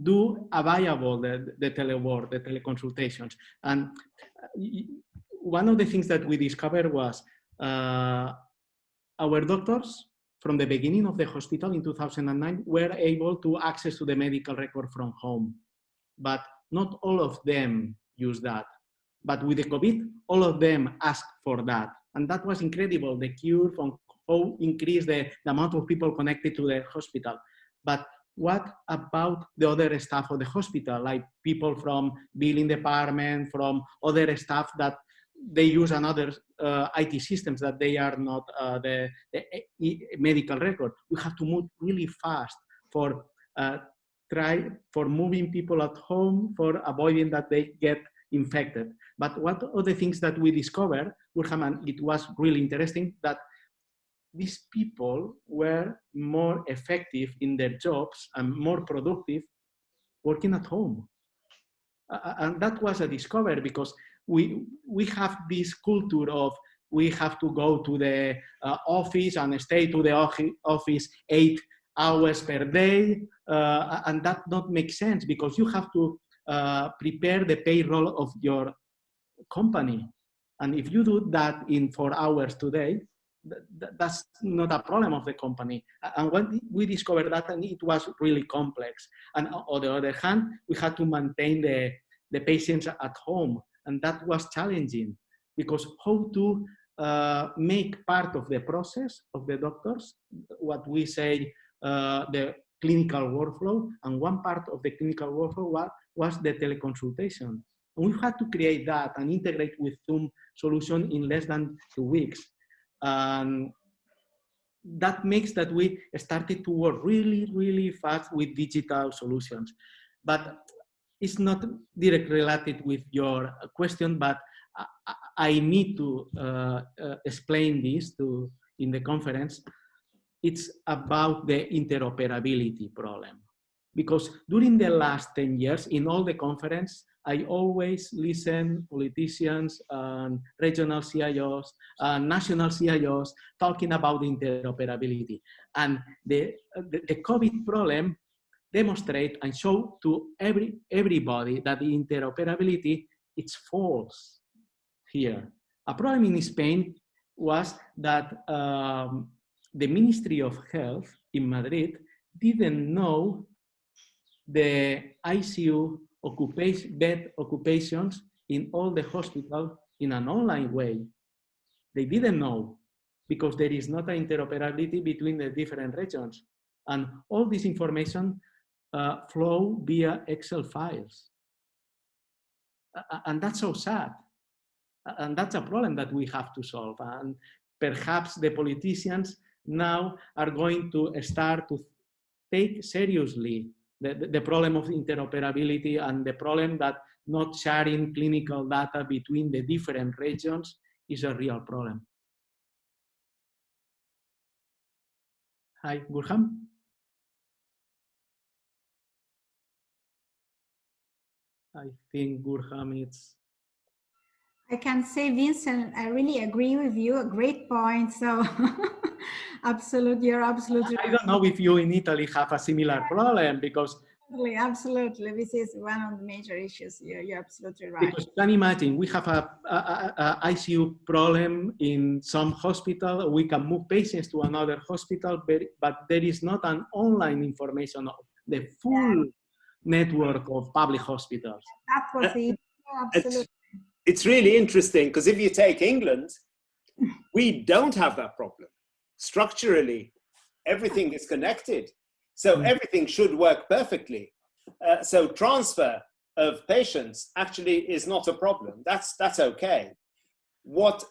do available the telework, the teleconsultations. And one of the things that we discovered was our doctors, from the beginning of the hospital in 2009, were able to access to the medical record from home. But not all of them use that. But with the COVID, all of them asked for that. And that was incredible, the curve on how increased the amount of people connected to the hospital. But what about the other staff of the hospital, like people from billing department, from other staff that they use another IT systems that they are not the medical record? We have to move really fast for moving people at home, for avoiding that they get infected. But what are the things that we discovered, and it was really interesting, that these people were more effective in their jobs and more productive working at home. And that was a discovery, because we have this culture of we have to go to the office and stay to the office 8 hours per day, and that not make sense, because you have to prepare the payroll of your company. And if you do that in 4 hours today, that's not a problem of the company. And when we discovered that, and it was really complex. And on the other hand, we had to maintain the patients at home. And that was challenging, because how to make part of the process of the doctors, what we say, the clinical workflow, and one part of the clinical workflow was the teleconsultation. We had to create that and integrate with Zoom solution in less than 2 weeks. And that makes that we started to work really, really fast with digital solutions. But it's not directly related with your question, but I need to explain this in the conference. It's about the interoperability problem. because during the last 10 years, in all the conference, I always listen politicians and regional CIOs and national CIOs talking about interoperability. And the COVID problem demonstrate and show to everybody that the interoperability is false here. A problem in Spain was that the Ministry of Health in Madrid didn't know the ICU bed occupations in all the hospitals in an online way. They didn't know because there is not an interoperability between the different regions. And all this information flow via Excel files. And that's so sad. And that's a problem that we have to solve. And perhaps the politicians now are going to start to take seriously the problem of interoperability and the problem that not sharing clinical data between the different regions is a real problem. Hi, Gurham. I think Gurham is... I can say, Vincent, I really agree with you. A great point. So, absolutely, you're absolutely I don't know if you in Italy have a similar problem because... Absolutely. This is one of the major issues. You're absolutely right. Because you can imagine, we have a ICU problem in some hospital. We can move patients to another hospital, but there is not an online information of the full network of public hospitals. That was the absolutely. It's really interesting because if you take England, we don't have that problem. Structurally, everything is connected. So everything should work perfectly. So transfer of patients actually is not a problem. That's okay. What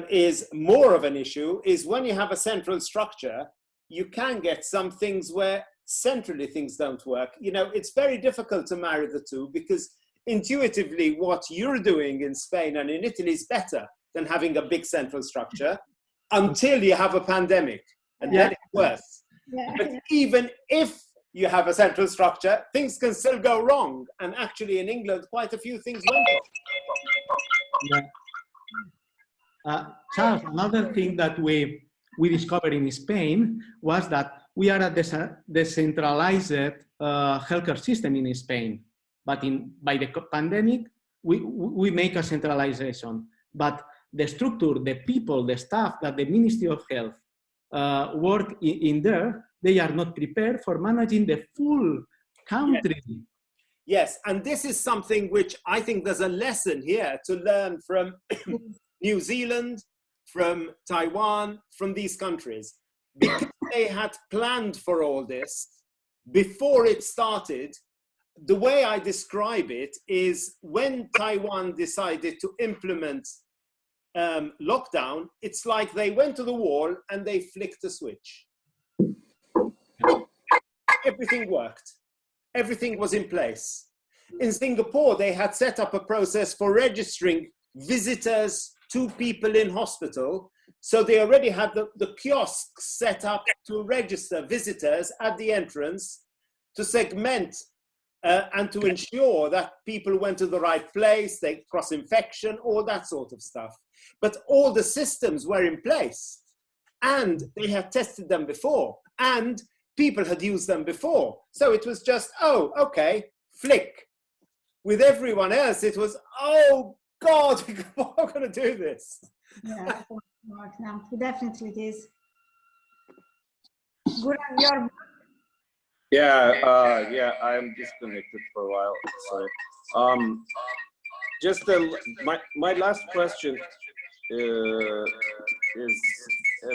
is more of an issue is when you have a central structure, you can get some things where centrally things don't work. You know, it's very difficult to marry the two because intuitively what you're doing in Spain and in Italy is better than having a big central structure until you have a pandemic, and then it's worse. But even if you have a central structure, things can still go wrong. And actually in England, quite a few things went wrong. Charles, another thing that we discovered in Spain was that we are a decentralized healthcare system in Spain. But by the pandemic, we make a centralization. But the structure, the people, the staff that the Ministry of Health work in there, they are not prepared for managing the full country. Yes, and this is something which I think there's a lesson here to learn from New Zealand, from Taiwan, from these countries. Because they had planned for all this before it started. The way I describe it is when Taiwan decided to implement lockdown, it's like they went to the wall and they flicked a switch. Everything worked. Everything was in place. In Singapore, they had set up a process for registering visitors to people in hospital. So they already had the kiosks set up to register visitors at the entrance, to segment and to ensure that people went to the right place, they cross-infection, all that sort of stuff. But all the systems were in place and they had tested them before and people had used them before. So it was just, oh, okay, flick. With everyone else, it was, oh God, we're going to do this. Yeah, no, definitely it is. Guran, your... Yeah, I'm disconnected for a while. Sorry. Just my last question is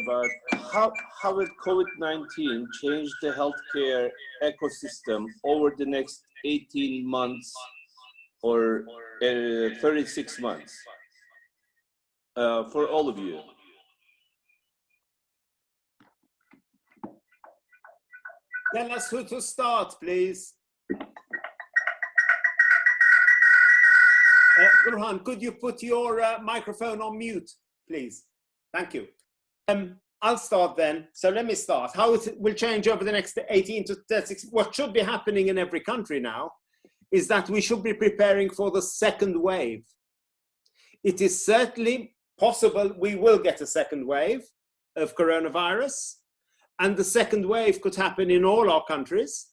about how will COVID-19 change the healthcare ecosystem over the next 18 months or 36 months for all of you? Tell us who to start, please. Burhan, could you put your microphone on mute, please? Thank you. I'll start then. So let me start. How it will change over the next 18 to 36. What should be happening in every country now is that we should be preparing for the second wave. It is certainly possible we will get a second wave of coronavirus, and the second wave could happen in all our countries.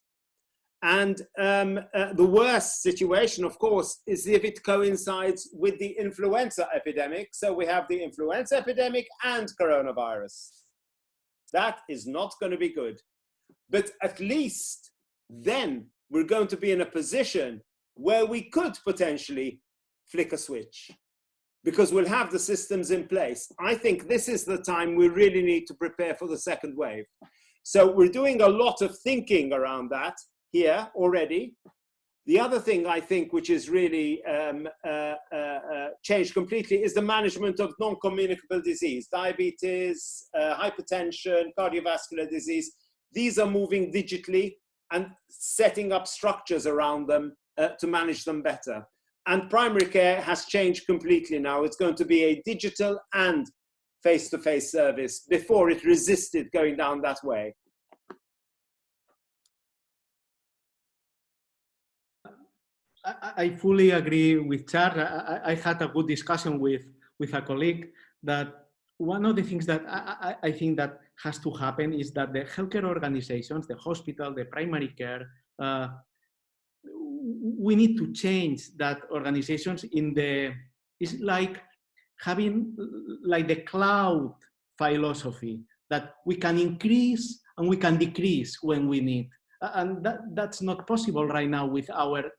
And the worst situation, of course, is if it coincides with the influenza epidemic. So we have the influenza epidemic and coronavirus. That is not going to be good. But at least then we're going to be in a position where we could potentially flick a switch, because we'll have the systems in place. I think this is the time we really need to prepare for the second wave. So we're doing a lot of thinking around that here already. The other thing I think which is really changed completely is the management of non-communicable disease, diabetes, hypertension, cardiovascular disease. These are moving digitally and setting up structures around them to manage them better. And primary care has changed completely now. It's going to be a digital and face-to-face service. Before, it resisted going down that way. I fully agree with Charles. I had a good discussion with a colleague that one of the things that I think that has to happen is that the healthcare organizations, the hospital, the primary care, we need to change that organizations it's like having like the cloud philosophy, that we can increase and we can decrease when we need. And that's not possible right now with our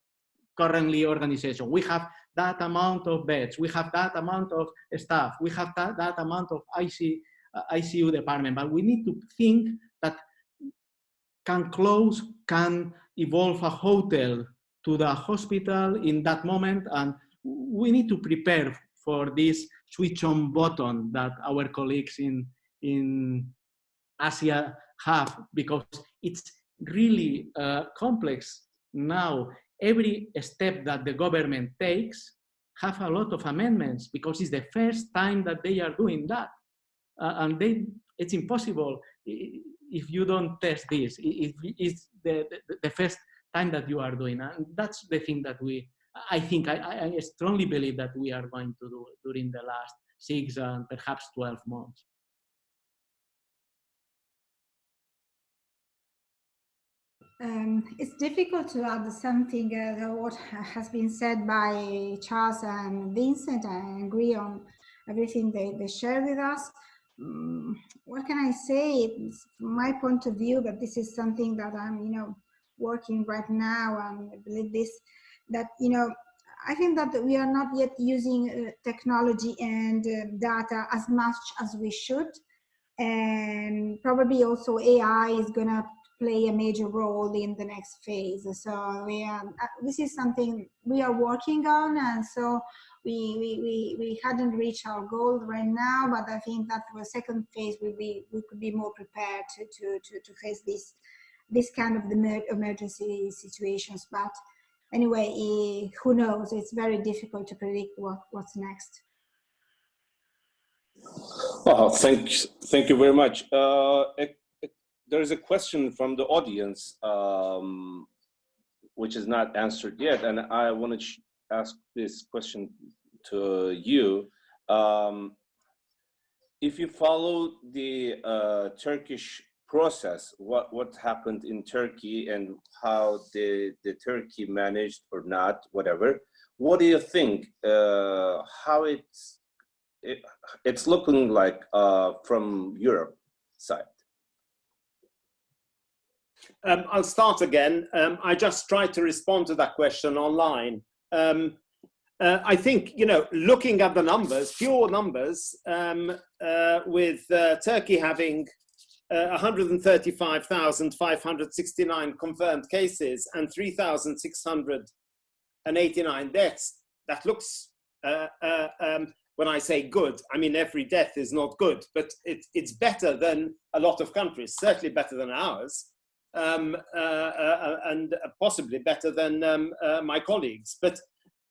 currently organization. We have that amount of beds, we have that amount of staff, we have that amount of ICU department, but we need to think that can evolve a hotel to the hospital in that moment, and we need to prepare for this switch on button that our colleagues in Asia have, because it's really complex now. Every step that the government takes have a lot of amendments, because it's the first time that they are doing that. And it's impossible if you don't test this. It's the first time that you are doing. And that's the thing that I strongly believe that we are going to do during the last 6 and perhaps 12 months. It's difficult to add something what has been said by Charles and Vincent. I agree on everything they share with us. What can I say? It's from my point of view, but this is something that I'm, working right now, and I believe this, that, I think that we are not yet using technology and data as much as we should. And probably also AI is going to play a major role in the next phase. So this is something we are working on, and so we hadn't reached our goal right now, but I think that for the second phase we could be more prepared to face this kind of emergency situations. But anyway, who knows? It's very difficult to predict what's next. Well, thank you very much. There is a question from the audience, which is not answered yet, and I want to ask this question to you. If you follow the Turkish process, what happened in Turkey and how the Turkey managed or not, whatever, what do you think? How it's looking like from Europe side? I'll start again. I just tried to respond to that question online. I think, looking at the numbers, pure numbers, with Turkey having 135,569 confirmed cases and 3,689 deaths, that looks, when I say good, I mean every death is not good, but it's better than a lot of countries, certainly better than ours. And possibly better than my colleagues. But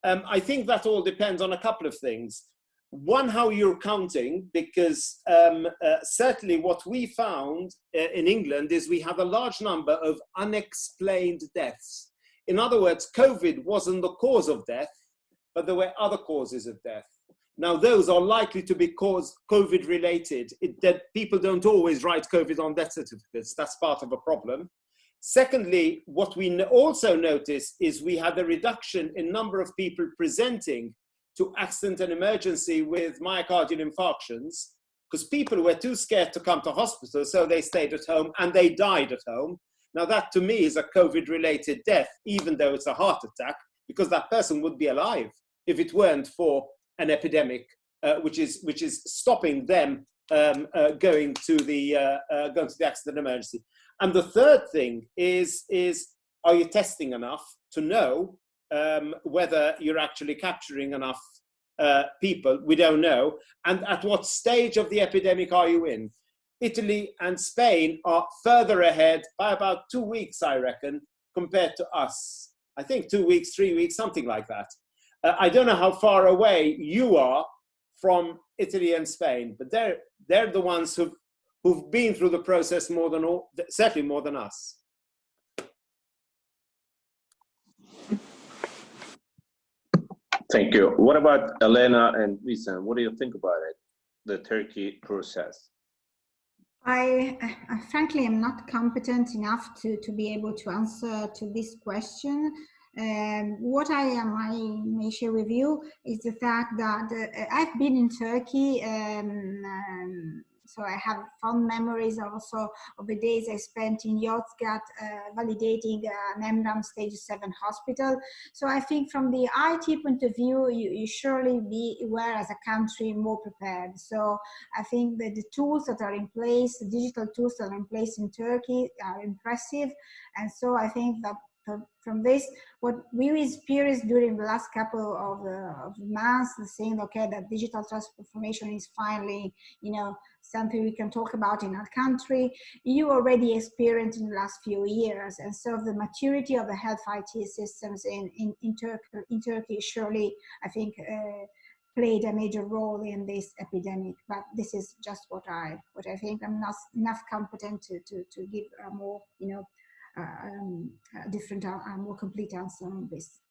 I think that all depends on a couple of things. One, how you're counting, because certainly what we found in England is we have a large number of unexplained deaths. In other words, COVID wasn't the cause of death, but there were other causes of death. Now, those are likely to be COVID related. That people don't always write COVID on death certificates. That's part of a problem. Secondly, what we also noticed is we had a reduction in number of people presenting to accident and emergency with myocardial infarctions, because people were too scared to come to hospital, so they stayed at home and they died at home. Now that to me is a COVID-related death, even though it's a heart attack, because that person would be alive if it weren't for an epidemic, which is stopping them going to the accident and emergency. And the third thing is are you testing enough to know whether you're actually capturing enough people? We don't know. And at what stage of the epidemic are you in? Italy and Spain are further ahead by about 2 weeks, I reckon, compared to us. I think 2 weeks, 3 weeks, something like that. I don't know how far away you are from Italy and Spain, but they're the ones who've been through the process more than all, certainly more than us. Thank you. What about Elena and Vincent? What do you think about it, the Turkey process? I frankly am not competent enough to be able to answer to this question. What I may share with you is the fact that I've been in Turkey, so I have fond memories also of the days I spent in Yozgat validating an MRAM stage 7 hospital. So I think from the IT point of view, you surely be aware as a country more prepared. So I think that the tools that are in place, the digital tools that are in place in Turkey are impressive. And so I think that from this, what we experienced during the last couple of months, saying, okay, that digital transformation is finally, something we can talk about in our country, you already experienced in the last few years. And so the maturity of the health IT systems in Turkey surely, I think, played a major role in this epidemic. But this is just what I think. I'm not enough competent to give a more, different, more complete answer on this.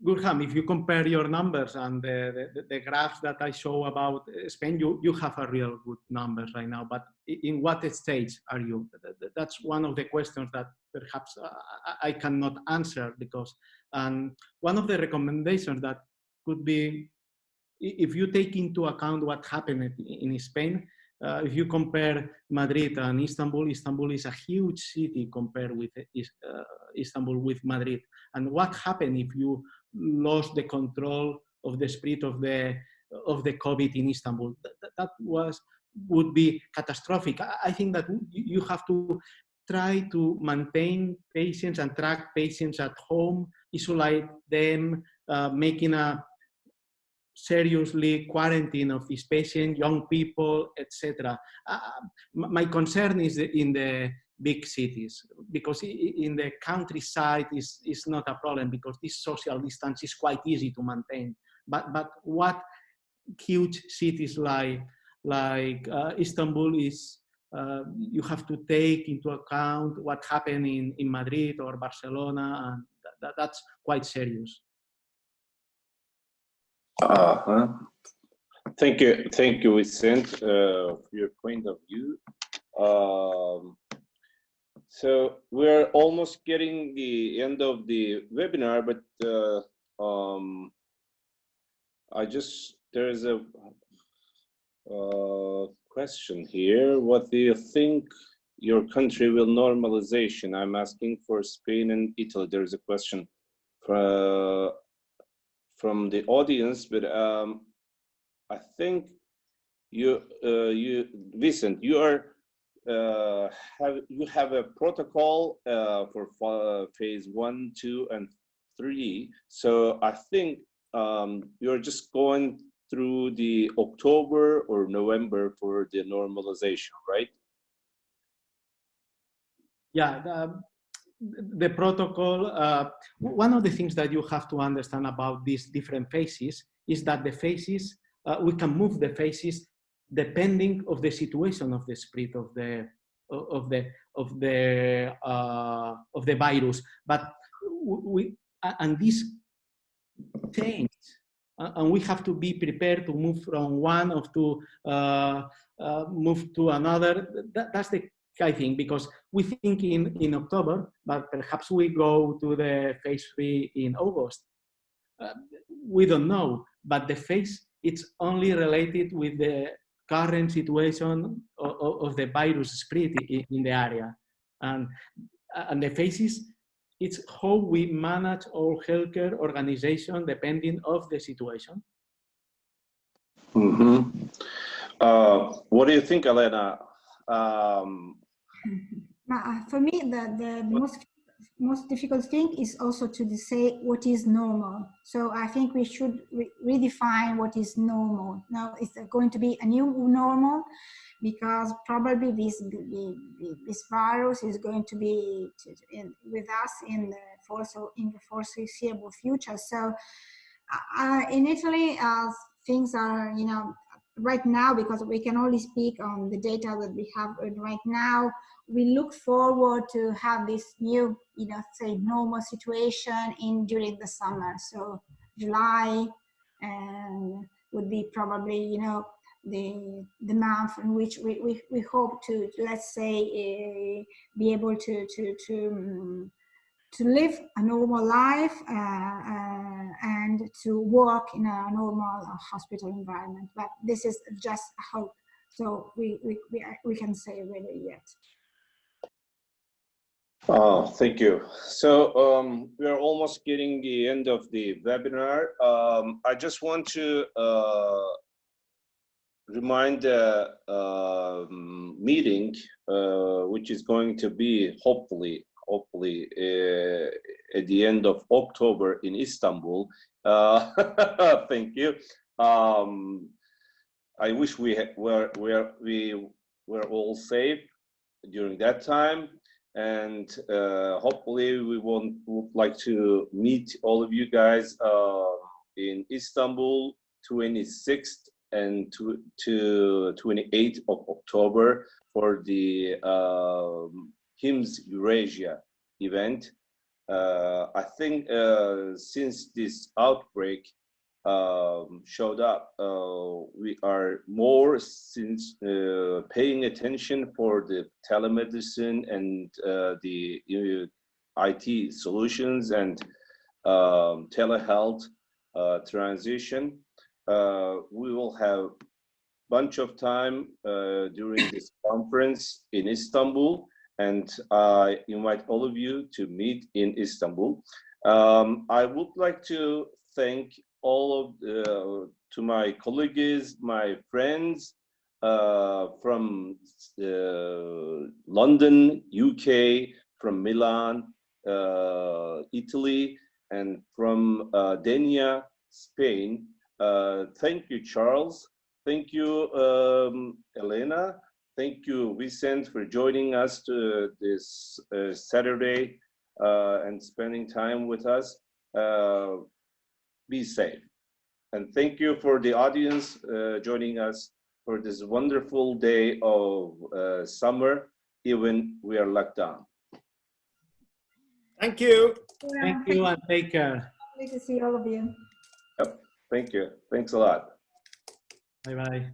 Gurham, if you compare your numbers and the graphs that I show about Spain, you have a real good numbers right now, but in what stage are you? That's one of the questions that perhaps I cannot answer, because one of the recommendations that could be, if you take into account what happened in Spain, if you compare Madrid and Istanbul, Istanbul is a huge city compared with Istanbul with Madrid. And what happened if you lost the control of the spread of the COVID in Istanbul? That would be catastrophic. I think that you have to try to maintain patients and track patients at home, isolate them, making a seriously quarantine of these patients, young people, etc. My concern is in the big cities, because in the countryside is not a problem, because this social distance is quite easy to maintain. But what huge cities like Istanbul is, you have to take into account what happened in Madrid or Barcelona, and that's quite serious. Thank you, Vicent, for your point of view. So we're almost getting the end of the webinar, but there's a question here. What do you think your country will normalization? I'm asking for Spain and Italy. There's a question from the audience, but I think you Vicent, you have a protocol for phase 1, 2, and 3. So I think you're just going through the October or November for the normalization, right? Yeah, the protocol, one of the things that you have to understand about these different phases is that the phases, we can move the phases depending of the situation of the spread of the virus. But and this change, and we have to be prepared to move from one of to move to another. That's the I think, because we think in October, but perhaps we go to the phase 3 in August. We don't know, but the phase, it's only related with the current situation of the virus spread in the area. And the phases, it's how we manage our healthcare organization depending of the situation. Mm-hmm. What do you think, Elena? For me, the most difficult thing is also to say what is normal. So I think we should redefine what is normal. Now, is there going to be a new normal? Because probably this virus is going to be with us in the foreseeable future. So in Italy, things are, right now, because we can only speak on the data that we have right now, we look forward to have this new, say normal situation during the summer. So July would be probably, the month in which we hope to, let's say, be able to live a normal life and to work in a normal hospital environment. But this is just a hope. So we can say really yet. Oh, thank you. So we are almost getting the end of the webinar. I just want to remind the meeting, which is going to be hopefully at the end of October in Istanbul. Thank you. I wish we were all safe during that time, and hopefully we would like to meet all of you guys in Istanbul 26th and to 28th of October for the HIMSS Eurasia event. I think since this outbreak showed up, we are more paying attention for the telemedicine and the IT solutions and telehealth transition. We will have bunch of time during this conference in Istanbul, and I invite all of you to meet in Istanbul. I would like to thank all of to my colleagues, my friends from London, UK, from Milan, Italy, and from Denia, Spain. Thank you, Charles. Thank you, Elena. Thank you, Vicent, for joining us to this Saturday and spending time with us. Be safe. And thank you for the audience joining us for this wonderful day of summer, even we are locked down. Thank you. Thank you and take care. Lovely to see all of you. Yep. Thank you. Thanks a lot. Bye-bye.